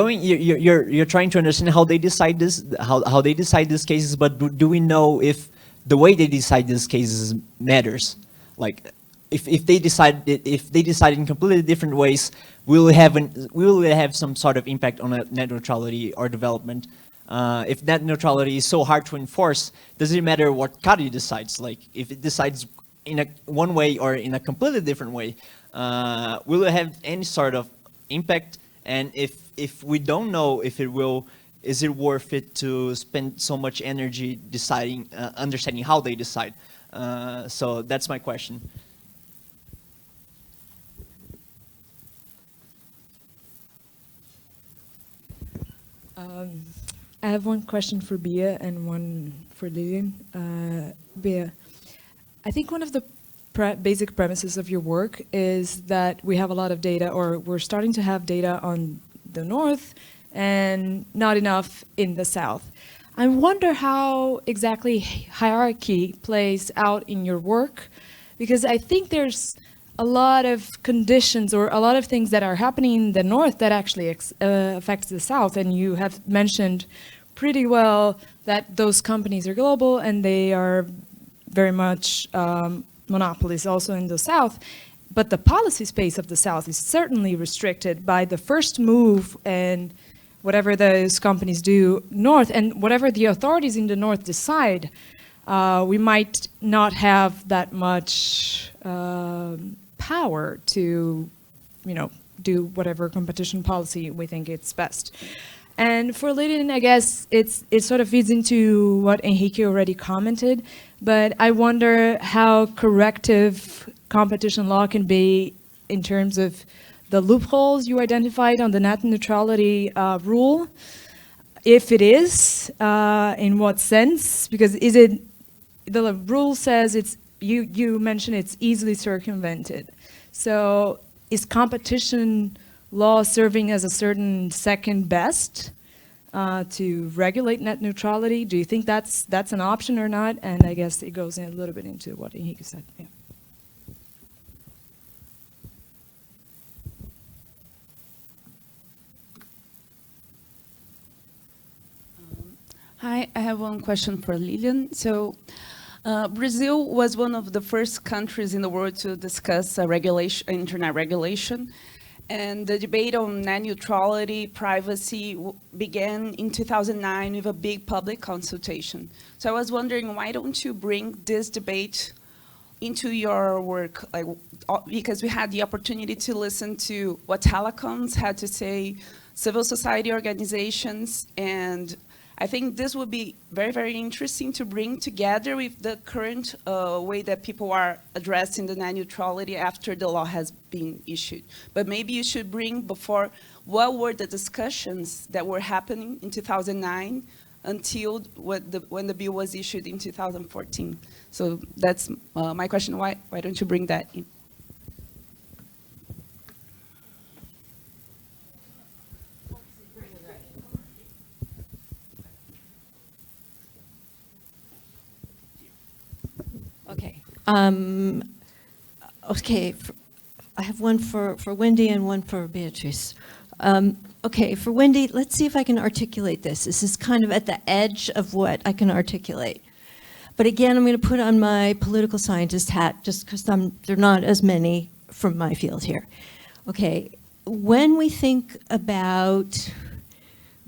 trying to understand how they decide this, how they decide these cases, but do we know if the way they decide these cases matters? Like if they decide in completely different ways, will have some sort of impact on net neutrality or development? If net neutrality is so hard to enforce, does it matter what CADE decides? Like if it decides in one way or in a completely different way, will it have any sort of impact? And if we don't know if it will, is it worth it to spend so much energy deciding, understanding how they decide? So that's my question. I have one question for Bia and one for Lilian. Bia, I think one of the basic premises of your work is that we have a lot of data, or we're starting to have data on the north and not enough in the south. I wonder how exactly hierarchy plays out in your work, because I think there's a lot of conditions or a lot of things that are happening in the north that actually affects the south, and you have mentioned pretty well that those companies are global and they are very much monopolies also in the south, but the policy space of the south is certainly restricted by the first move and whatever those companies do north, and whatever the authorities in the north decide, we might not have that much power to, do whatever competition policy we think it's best. And for Lilian, I guess it sort of feeds into what Henrique already commented, but I wonder how corrective competition law can be in terms of the loopholes you identified on the net neutrality rule. If it is, in what sense? Because the rule says you mentioned it's easily circumvented. So is competition law serving as a certain second best to regulate net neutrality? Do you think that's an option or not? And I guess it goes in a little bit into what Henrique said. Yeah. Hi, I have one question for Lilian. So Brazil was one of the first countries in the world to discuss internet regulation. And the debate on net neutrality, privacy began in 2009 with a big public consultation. So I was wondering, why don't you bring this debate into your work? Like, because we had the opportunity to listen to what telecoms had to say, civil society organizations, and I think this would be very, very interesting to bring together with the current way that people are addressing the net neutrality after the law has been issued. But maybe you should bring before what were the discussions that were happening in 2009 until when the bill was issued in 2014. So that's my question. Why don't you bring that in? Okay. Okay. I have one for Wendy and one for Beatrice. Okay, for Wendy, let's see if I can articulate this. This is kind of at the edge of what I can articulate. But again, I'm going to put on my political scientist hat just because there are not as many from my field here. Okay, when we think about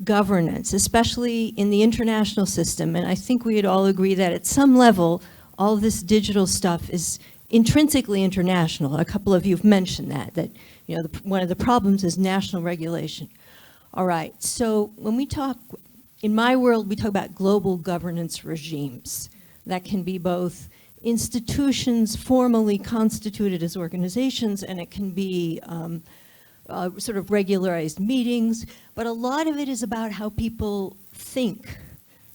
governance, especially in the international system, and I think we'd all agree that at some level, all this digital stuff is intrinsically international. A couple of you have mentioned that You know, one of the problems is national regulation. All right, so when we talk, in my world, we talk about global governance regimes. That can be both institutions formally constituted as organizations, and it can be sort of regularized meetings, but a lot of it is about how people think.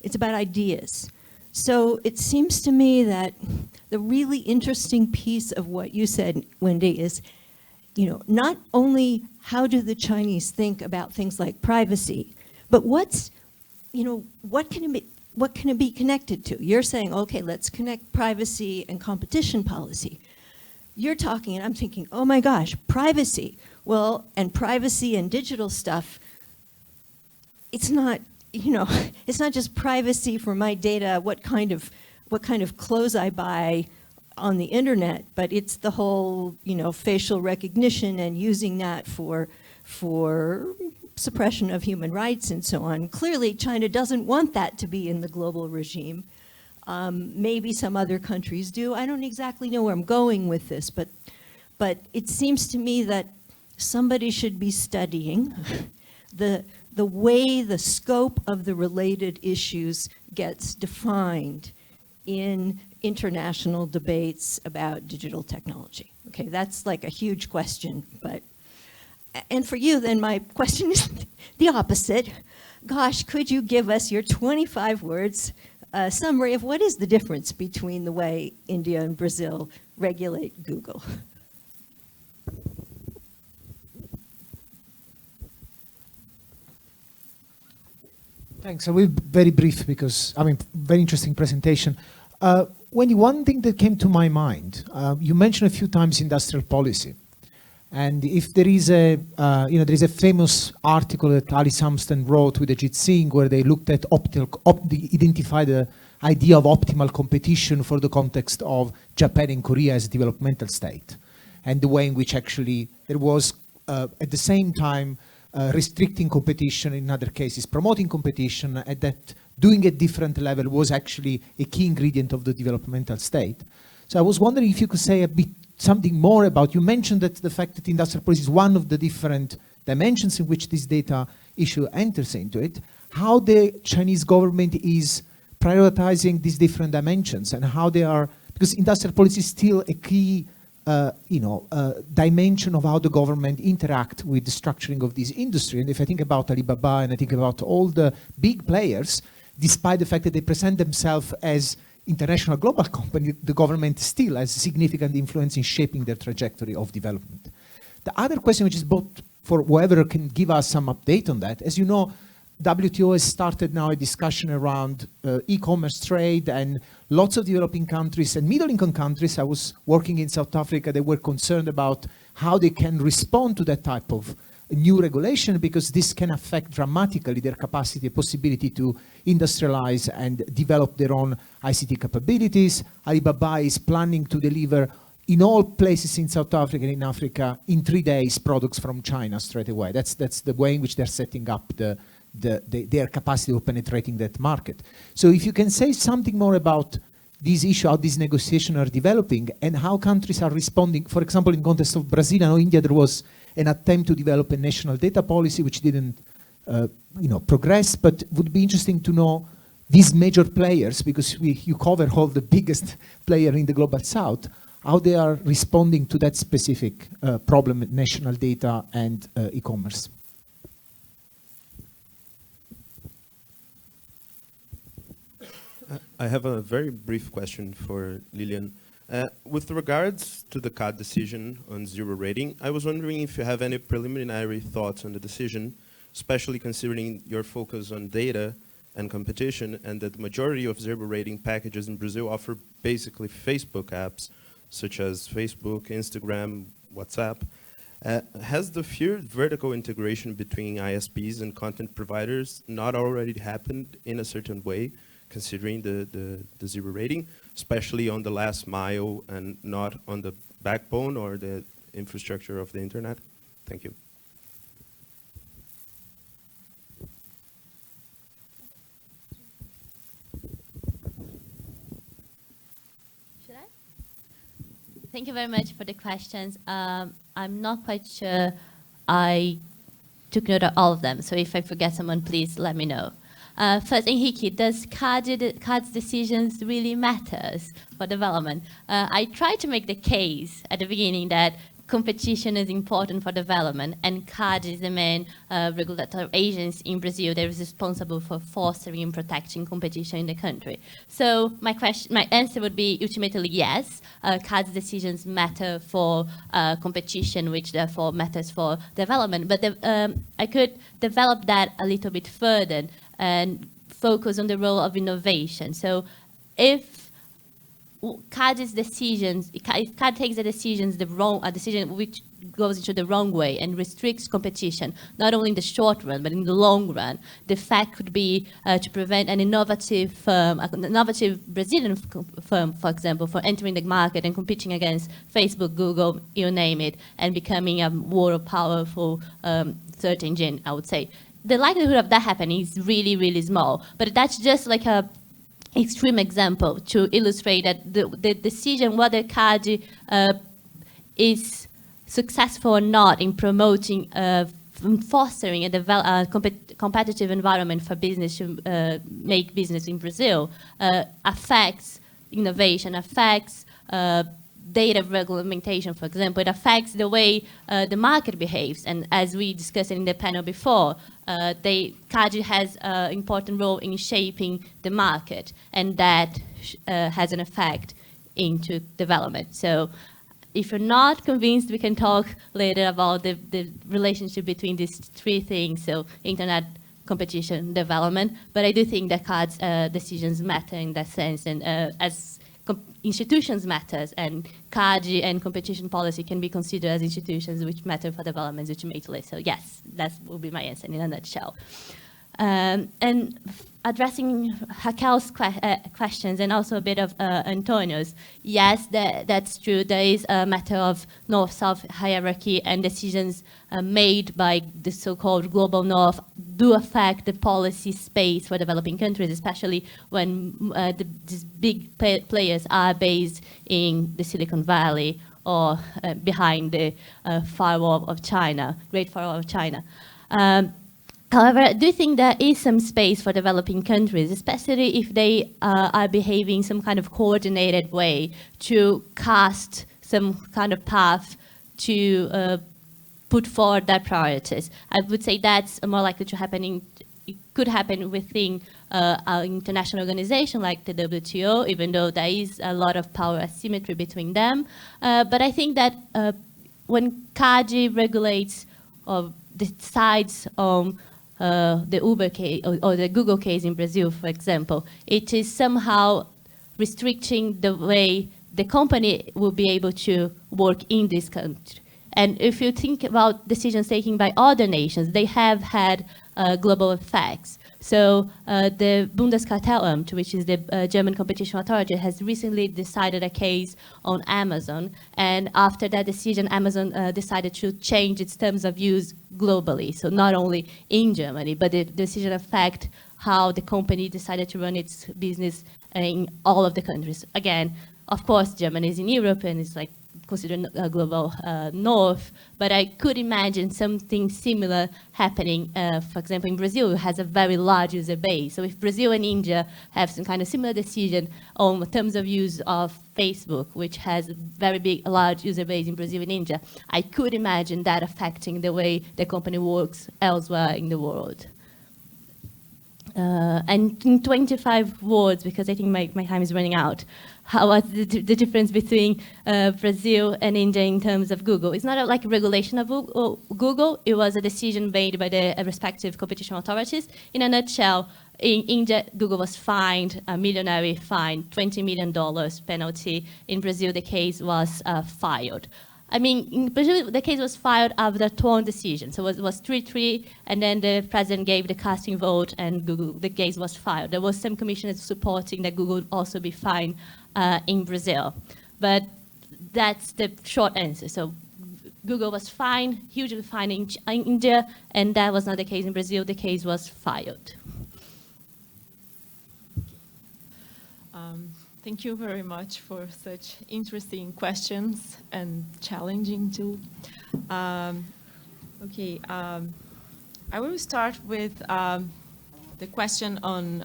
It's about ideas. So it seems to me that the really interesting piece of what you said, Wendy, is, you know, not only how do the Chinese think about things like privacy, but what's, you know, what can it be connected to? You're saying, okay, let's connect privacy and competition policy. You're talking, and I'm thinking, oh my gosh, privacy. Well, and privacy and digital stuff, it's not, you know, it's not just privacy for my data, what kind of clothes I buy on the internet, but it's the whole, you know, facial recognition and using that for suppression of human rights and so on. Clearly, China doesn't want that to be in the global regime. Maybe some other countries do. I don't exactly know where I'm going with this, but it seems to me that somebody should be studying the way the scope of the related issues gets defined in international debates about digital technology. Okay, that's like a huge question, but, and for you then my question is the opposite. Gosh, could you give us your 25 words summary of what is the difference between the way India and Brazil regulate Google? Thanks. I will be very brief because, I mean, very interesting presentation. Wendy, one thing that came to my mind, you mentioned a few times industrial policy. And if there is a, you know, there is a famous article that Ali Samston wrote with Ajit Singh where they looked at identified the idea of optimal competition for the context of Japan and Korea as a developmental state. And the way in which actually there was, at the same time, restricting competition, in other cases promoting competition, and that doing at different level was actually a key ingredient of the developmental state. So I was wondering if you could say a bit something more about, you mentioned that the fact that industrial policy is one of the different dimensions in which this data issue enters into it, how the Chinese government is prioritizing these different dimensions and how they are, because industrial policy is still a key dimension of how the government interact with the structuring of this industry. And if I think about Alibaba and I think about all the big players, despite the fact that they present themselves as international global company, the government still has significant influence in shaping their trajectory of development. The other question, which is both for whoever can give us some update on that, as you know, WTO has started now a discussion around e-commerce trade, and lots of developing countries and middle-income countries, I was working in South Africa, they were concerned about how they can respond to that type of new regulation, because this can affect dramatically their capacity, possibility to industrialize and develop their own ICT capabilities. Alibaba is planning to deliver in all places in South Africa and in Africa in 3 days products from China straight away. That's the way in which they're setting up their capacity of penetrating that market. So if you can say something more about this issue, how these negotiations are developing and how countries are responding. For example, in context of Brazil and India, there was an attempt to develop a national data policy which didn't progress, but would be interesting to know these major players, because you cover all the biggest player in the global south, how they are responding to that specific problem with national data and e-commerce. I have a very brief question for Lilian. With regards to the CAD decision on zero rating, I was wondering if you have any preliminary thoughts on the decision, especially considering your focus on data and competition, and that the majority of zero rating packages in Brazil offer basically Facebook apps, such as Facebook, Instagram, WhatsApp. Has the feared vertical integration between ISPs and content providers not already happened in a certain way, considering the zero rating, especially on the last mile and not on the backbone or the infrastructure of the internet? Thank you. Should I? Thank you very much for the questions. I'm not quite sure I took note of all of them. So if I forget someone, please let me know. First, Enrique, does CAD's decisions really matters for development? I tried to make the case at the beginning that competition is important for development, and CAD is the main regulatory agency in Brazil that is responsible for fostering and protecting competition in the country. So my answer would be ultimately yes. CAD's decisions matter for competition, which therefore matters for development. But I could develop that a little bit further and focus on the role of innovation. So if CAD's decisions, if CAD takes the decisions, a decision which goes into the wrong way and restricts competition, not only in the short run, but in the long run, the fact could be to prevent an innovative firm, an innovative Brazilian firm, for example, from entering the market and competing against Facebook, Google, you name it, and becoming a more powerful search engine, I would say. The likelihood of that happening is really, really small, but that's just like a extreme example to illustrate that the decision whether CAD is successful or not in promoting, fostering a competitive environment for business to make business in Brazil affects innovation, affects data regulation, for example. It affects the way the market behaves. And as we discussed in the panel before, CAD has an important role in shaping the market, and that has an effect into development. So if you're not convinced, we can talk later about the relationship between these three things, so internet, competition, development. But I do think that CAD's decisions matter in that sense, and as institutions matters, and CAD and competition policy can be considered as institutions which matter for development ultimately. So yes, that will be my answer in a nutshell. And addressing Raquel's questions and also a bit of Antonio's, yes, that's true. There is a matter of North-South hierarchy, and decisions made by the so-called global North do affect the policy space for developing countries, especially when these big players are based in the Silicon Valley or behind the firewall of China, Great Firewall of China. However, I do think there is some space for developing countries, especially if they are behaving some kind of coordinated way to cast some kind of path to put forward their priorities. I would say that's more likely to happen it could happen within an international organization like the WTO, even though there is a lot of power asymmetry between them. But I think that when CAD regulates or decides on the Uber case or the Google case in Brazil, for example, it is somehow restricting the way the company will be able to work in this country. And if you think about decisions taken by other nations, they have had global effects. So the Bundeskartellamt, which is the German competition authority, has recently decided a case on Amazon. And after that decision, Amazon decided to change its terms of use globally. So not only in Germany, but the decision affected how the company decided to run its business in all of the countries. Again, of course, Germany is in Europe and it's like considered a global north, but I could imagine something similar happening, for example, in Brazil, who has a very large user base. So if Brazil and India have some kind of similar decision on terms of use of Facebook, which has a very big, large user base in Brazil and India, I could imagine that affecting the way the company works elsewhere in the world. And in 25 words, because I think my time is running out, what's the difference between Brazil and India in terms of Google? It's not like a regulation of Google. It was a decision made by the respective competition authorities. In a nutshell, in India, Google was fined, a millionary fine, $20 million penalty. In Brazil, the case was filed. I mean, in Brazil, the case was filed after a torn decision. So it was 3-3, and then the president gave the casting vote, and the case was filed. There was some commissioners supporting that Google also be fined in Brazil. But that's the short answer. So Google was fined, hugely fined in India, and that was not the case in Brazil. The case was filed. Thank you very much for such interesting questions and challenging too. Okay, I will start with the question on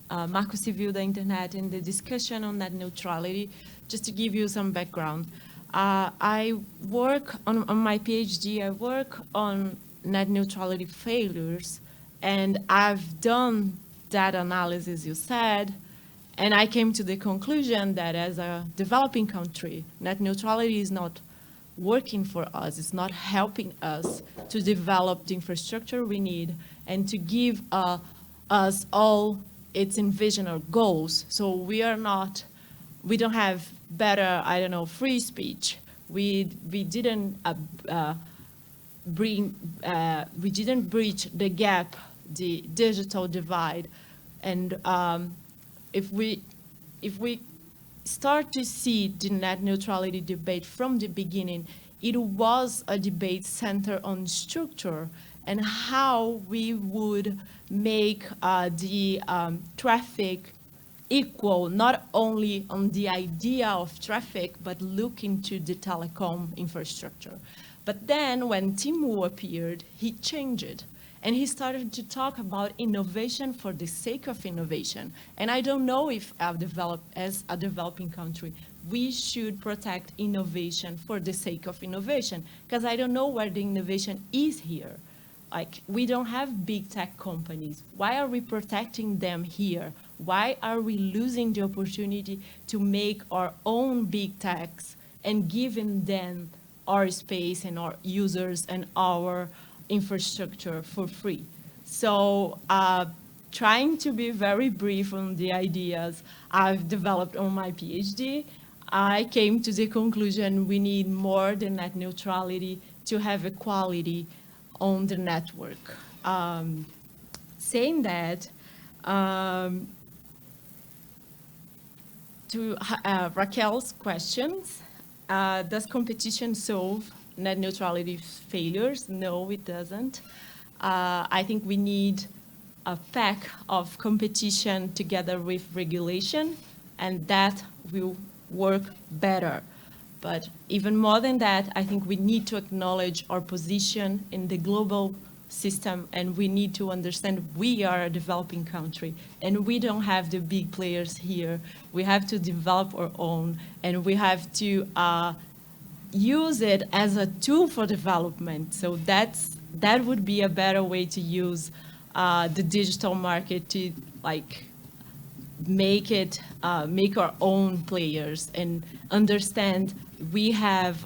Marco Civil, the internet, and the discussion on net neutrality, just to give you some background. I work on my PhD, I work on net neutrality failures, and I've done that analysis you said, and I came to the conclusion that as a developing country, net neutrality is not working for us, it's not helping us to develop the infrastructure we need and to give us all its envisioned goals. So we don't have better, I don't know, free speech. We didn't breach the gap, the digital divide, and if we start to see the net neutrality debate from the beginning, it was a debate centered on structure and how we would make the traffic equal, not only on the idea of traffic, but look into the telecom infrastructure. But then when Tim Wu appeared, he changed it. And he started to talk about innovation for the sake of innovation. And I don't know if as a developing country, we should protect innovation for the sake of innovation, because I don't know where the innovation is here. Like, we don't have big tech companies. Why are we protecting them here? Why are we losing the opportunity to make our own big techs and giving them our space and our users and our infrastructure for free? So trying to be very brief on the ideas I've developed on my PhD, I came to the conclusion we need more than net neutrality to have equality on the network. Saying that, to Raquel's questions, does competition solve net neutrality failures? No, it doesn't. I think we need a pack of competition together with regulation, and that will work better. But even more than that, I think we need to acknowledge our position in the global system, and we need to understand we are a developing country, and we don't have the big players here. We have to develop our own, and we have to use it as a tool for development. So that would be a better way to use the digital market to make our own players and understand we have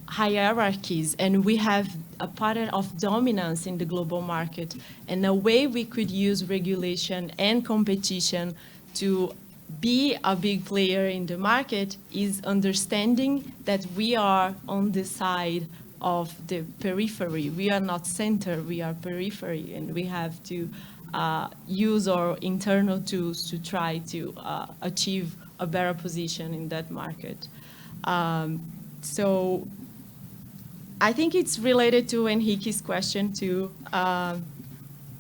hierarchies and we have a pattern of dominance in the global market, and a way we could use regulation and competition to be a big player in the market is understanding that we are on the side of the periphery. We are not center, we are periphery, and we have to use our internal tools to try to achieve a better position in that market. So I think it's related to Enrique's question too.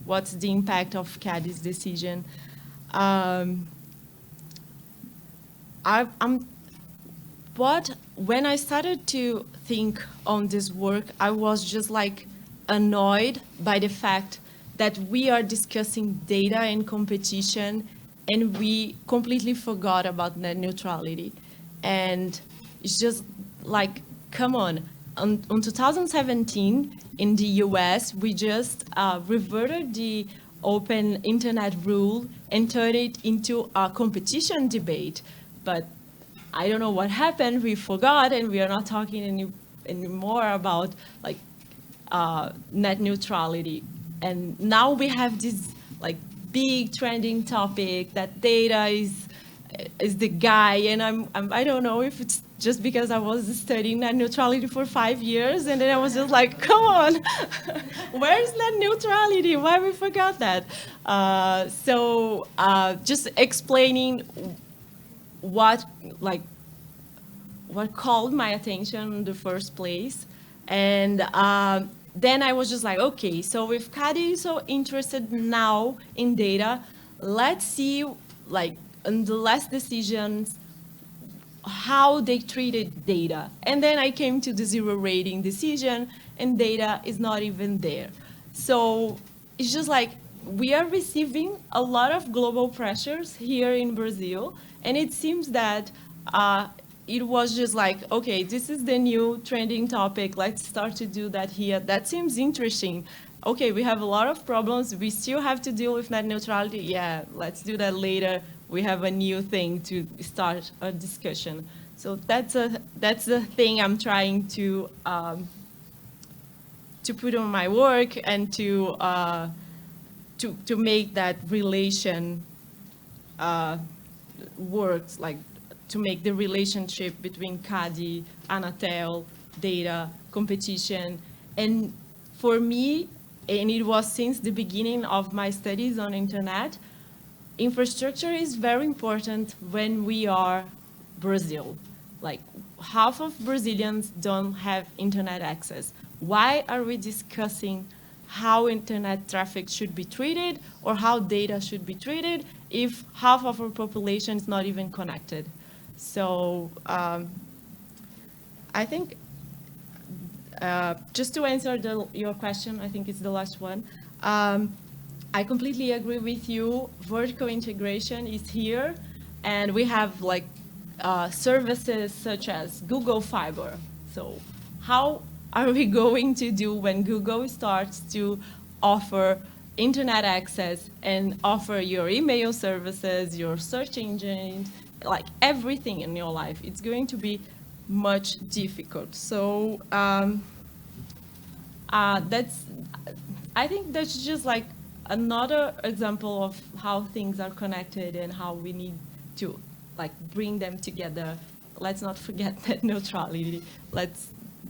What's the impact of CADE's decision? When I started to think on this work, I was just like annoyed by the fact that we are discussing data and competition and we completely forgot about net neutrality. And it's just like, come on. On 2017, in the US, we just reverted the open internet rule and turned it into a competition debate. But I don't know what happened, we forgot, and we are not talking anymore about like net neutrality. And now we have this like big trending topic that data is the guy, and I don't know if it's just because I was studying net neutrality for 5 years, and then I was just like, come on, where is net neutrality? Why we forgot that? So just explaining what called my attention in the first place, and then I was just like, okay, so if CADE is so interested now in data, let's see, like, in the last decisions, how they treated data. And then I came to the zero rating decision, and data is not even there. So it's just like we are receiving a lot of global pressures here in Brazil, and it seems that it was just like, okay, this is the new trending topic, let's start to do that here. That seems interesting. Okay, we have a lot of problems, we still have to deal with net neutrality. Yeah, let's do that later. We have a new thing to start a discussion. So that's the thing I'm trying to put on my work and to make that relation works, like to make the relationship between CADE, Anatel, data, competition. And for me, and it was since the beginning of my studies on internet, infrastructure is very important when we are Brazil. Like half of Brazilians don't have internet access. Why are we discussing how internet traffic should be treated or how data should be treated if half of our population is not even connected? So I think just to answer your question, I think it's the last one. I completely agree with you. Vertical integration is here, and we have like services such as Google Fiber. So how are we going to do when Google starts to offer internet access and offer your email services, your search engine, like everything in your life? It's going to be much difficult. So I think that's just like another example of how things are connected and how we need to like bring them together. Let's not forget that neutrality. Let's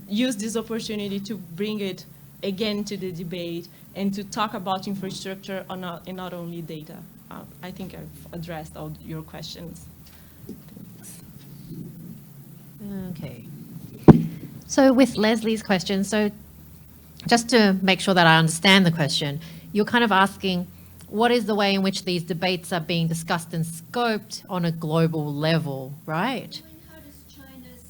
use this opportunity to bring it again to the debate and to talk about infrastructure and not only data. I think I've addressed all your questions. Okay. So with Leslie's question, so just to make sure that I understand the question, you're kind of asking, what is the way in which these debates are being discussed and scoped on a global level, right? How does China's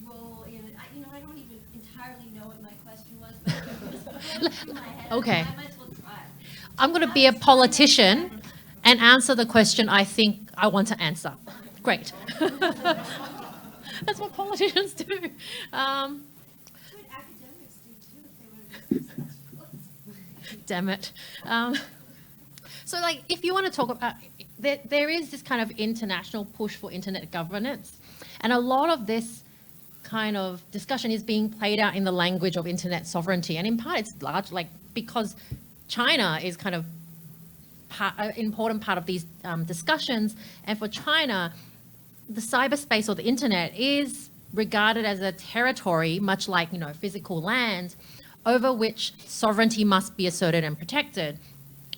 role in it? I don't even entirely know what my question was, but it was going through my head. Okay. I might as well try. I'm going to be a politician and answer the question I think I want to answer. Great. That's what politicians do. That's what academics do too, if they want to be Damn it. So like, if you want to talk about, there is this kind of international push for internet governance, and a lot of this kind of discussion is being played out in the language of internet sovereignty, and in part it's large, like, because China is kind of an important part of these discussions, and for China, the cyberspace or the internet is regarded as a territory, much like, physical land, over which sovereignty must be asserted and protected.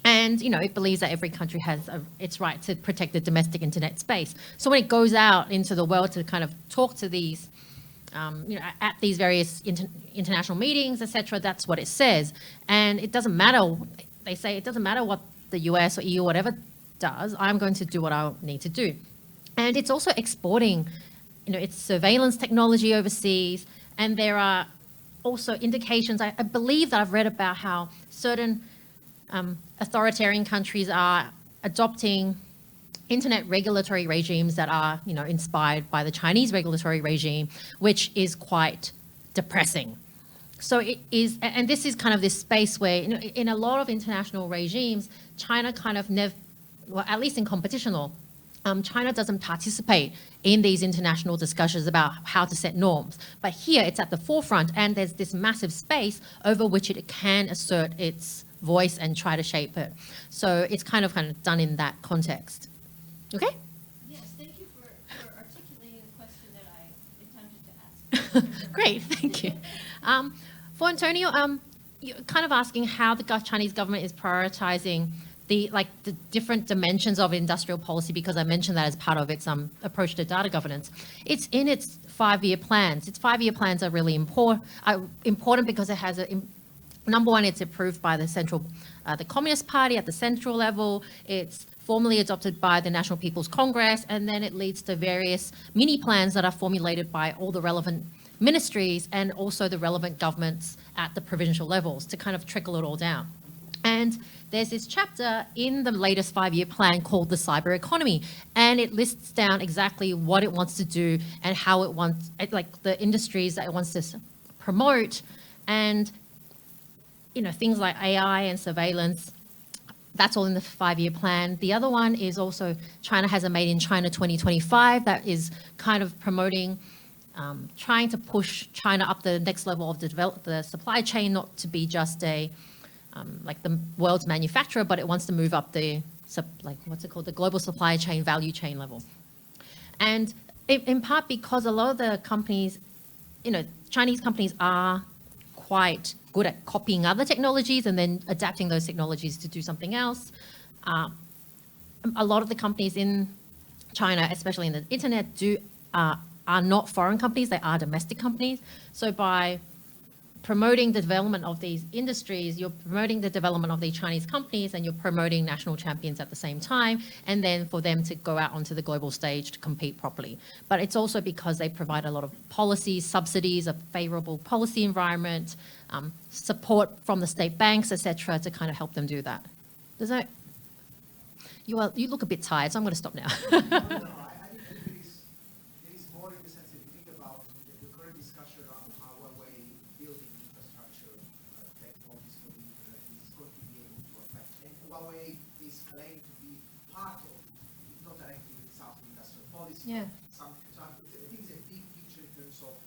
And, it believes that every country has its right to protect the domestic internet space. So when it goes out into the world to kind of talk to these, at these various international meetings, etc., that's what it says. And it doesn't matter, they say, it doesn't matter what the US or EU or whatever does, I'm going to do what I need to do. And it's also exporting, its surveillance technology overseas. And there are also indications, I believe that I've read about how certain authoritarian countries are adopting internet regulatory regimes that are, inspired by the Chinese regulatory regime, which is quite depressing. So it is, and this is kind of this space where, in a lot of international regimes, China kind of never, well, at least in competition law, China doesn't participate in these international discussions about how to set norms. But here it's at the forefront, and there's this massive space over which it can assert its voice and try to shape it. So it's kind of done in that context. Okay? Yes, thank you for articulating a question that I attempted to ask. Great, thank you. For Antonio, you're kind of asking how the Chinese government is prioritizing the different dimensions of industrial policy, because I mentioned that as part of its approach to data governance. It's in its 5-year plans. Its 5-year plans are really important because it has number one, it's approved by the Communist Party at the central level. It's formally adopted by the National People's Congress, and then it leads to various mini plans that are formulated by all the relevant ministries and also the relevant governments at the provincial levels to kind of trickle it all down. And there's this chapter in the latest 5-year plan called the cyber economy, and it lists down exactly what it wants to do and how it wants, like the industries that it wants to promote, and things like AI and surveillance. That's all in the 5-year plan. The other one is also China has a Made in China 2025 that is kind of promoting, trying to push China up the next level of the supply chain, not to be just a like the world's manufacturer, but it wants to move up the the global supply chain, value chain level. And in part because a lot of the companies, Chinese companies are quite good at copying other technologies and then adapting those technologies to do something else. A lot of the companies in China, especially in the internet, are not foreign companies, they are domestic companies. So by promoting the development of these industries, you're promoting the development of these Chinese companies, and you're promoting national champions at the same time, and then for them to go out onto the global stage to compete properly. But it's also because they provide a lot of policies, subsidies, a favorable policy environment, support from the state banks, etc., to kind of help them do that. Does that? You look a bit tired, so I'm going to stop now. Yeah. So I think it's a big picture in terms of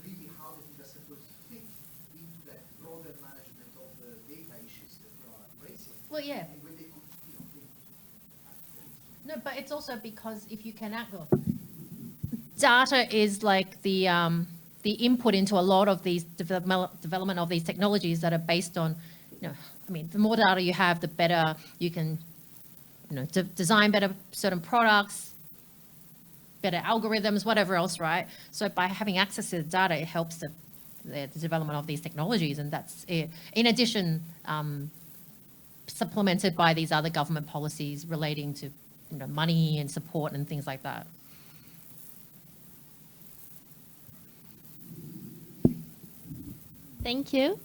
really how the industry could fit into that broader management of the data issues that we are raising. Well, yeah. And when they could, No, but it's also because if you can data is like the input into a lot of these development of these technologies that are based on, the more data you have, the better you can, design better certain products, better algorithms, whatever else, right? So by having access to the data, it helps the development of these technologies, and that's it. In addition, supplemented by these other government policies relating to money and support and things like that. Thank you.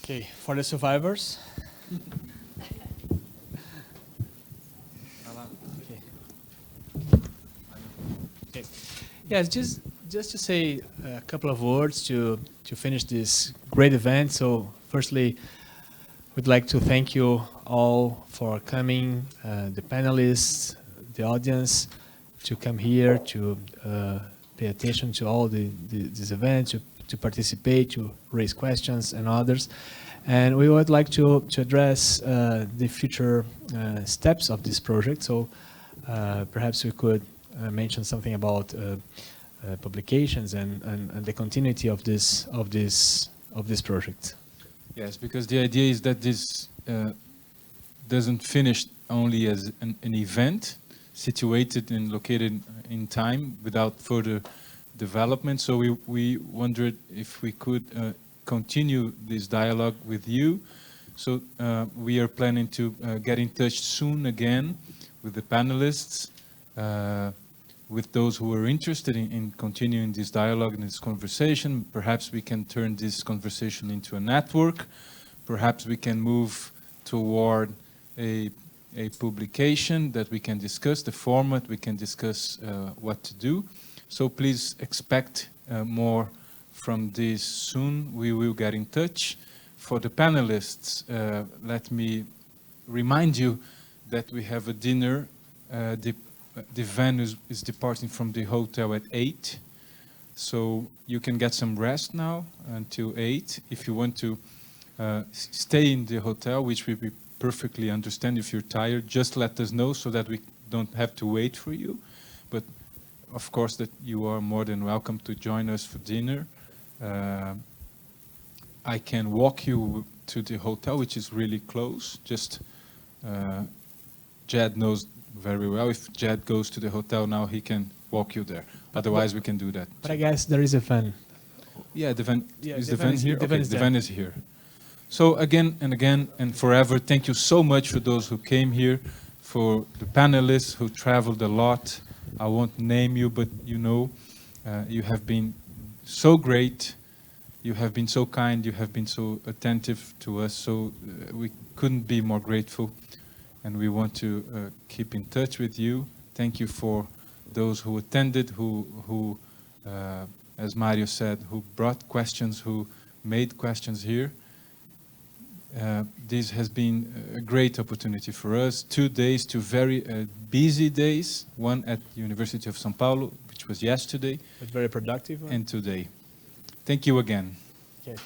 Okay, for the survivors. Okay. Yes, just to say a couple of words to finish this great event. So, firstly, we'd like to thank you all for coming, the panelists, the audience, to come here to pay attention to all these events, to participate, to raise questions and others. And we would like to address the future steps of this project. So perhaps we could mention something about publications and the continuity of this project. Yes, because the idea is that this doesn't finish only as an event situated and located in time without further development. So we wondered if we could continue this dialogue with you. So we are planning to get in touch soon again with the panelists, with those who are interested in continuing this dialogue and this conversation. Perhaps we can turn this conversation into a network. Perhaps we can move toward a publication that we can discuss, the format, we can discuss what to do. So please expect more from this soon. We will get in touch. For the panelists, let me remind you that we have a dinner. The van is departing from the hotel at 8. So you can get some rest now until 8. If you want to stay in the hotel, which we perfectly understand if you're tired, just let us know so that we don't have to wait for you. But of course that you are more than welcome to join us for dinner. I can walk you to the hotel, which is really close. Just Jed knows very well. If Jed goes to the hotel now, he can walk you there. Otherwise, we can do that. But I guess there is a van. Yeah, the van. Yeah, is the the van van is- here? the van Okay, is the there. van is here. So again and again and forever, thank you so much for those who came here, for the panelists who traveled a lot. I won't name you, but you know, you have been so great. You have been so kind. You have been so attentive to us. So we couldn't be more grateful, and we want to keep in touch with you. Thank you for those who attended, who as Mario said, who brought questions, who made questions here. This has been a great opportunity for us. 2 days, 2 very busy days. One at University of São Paulo, which was yesterday, But very productive. and today. Thank you again. Okay.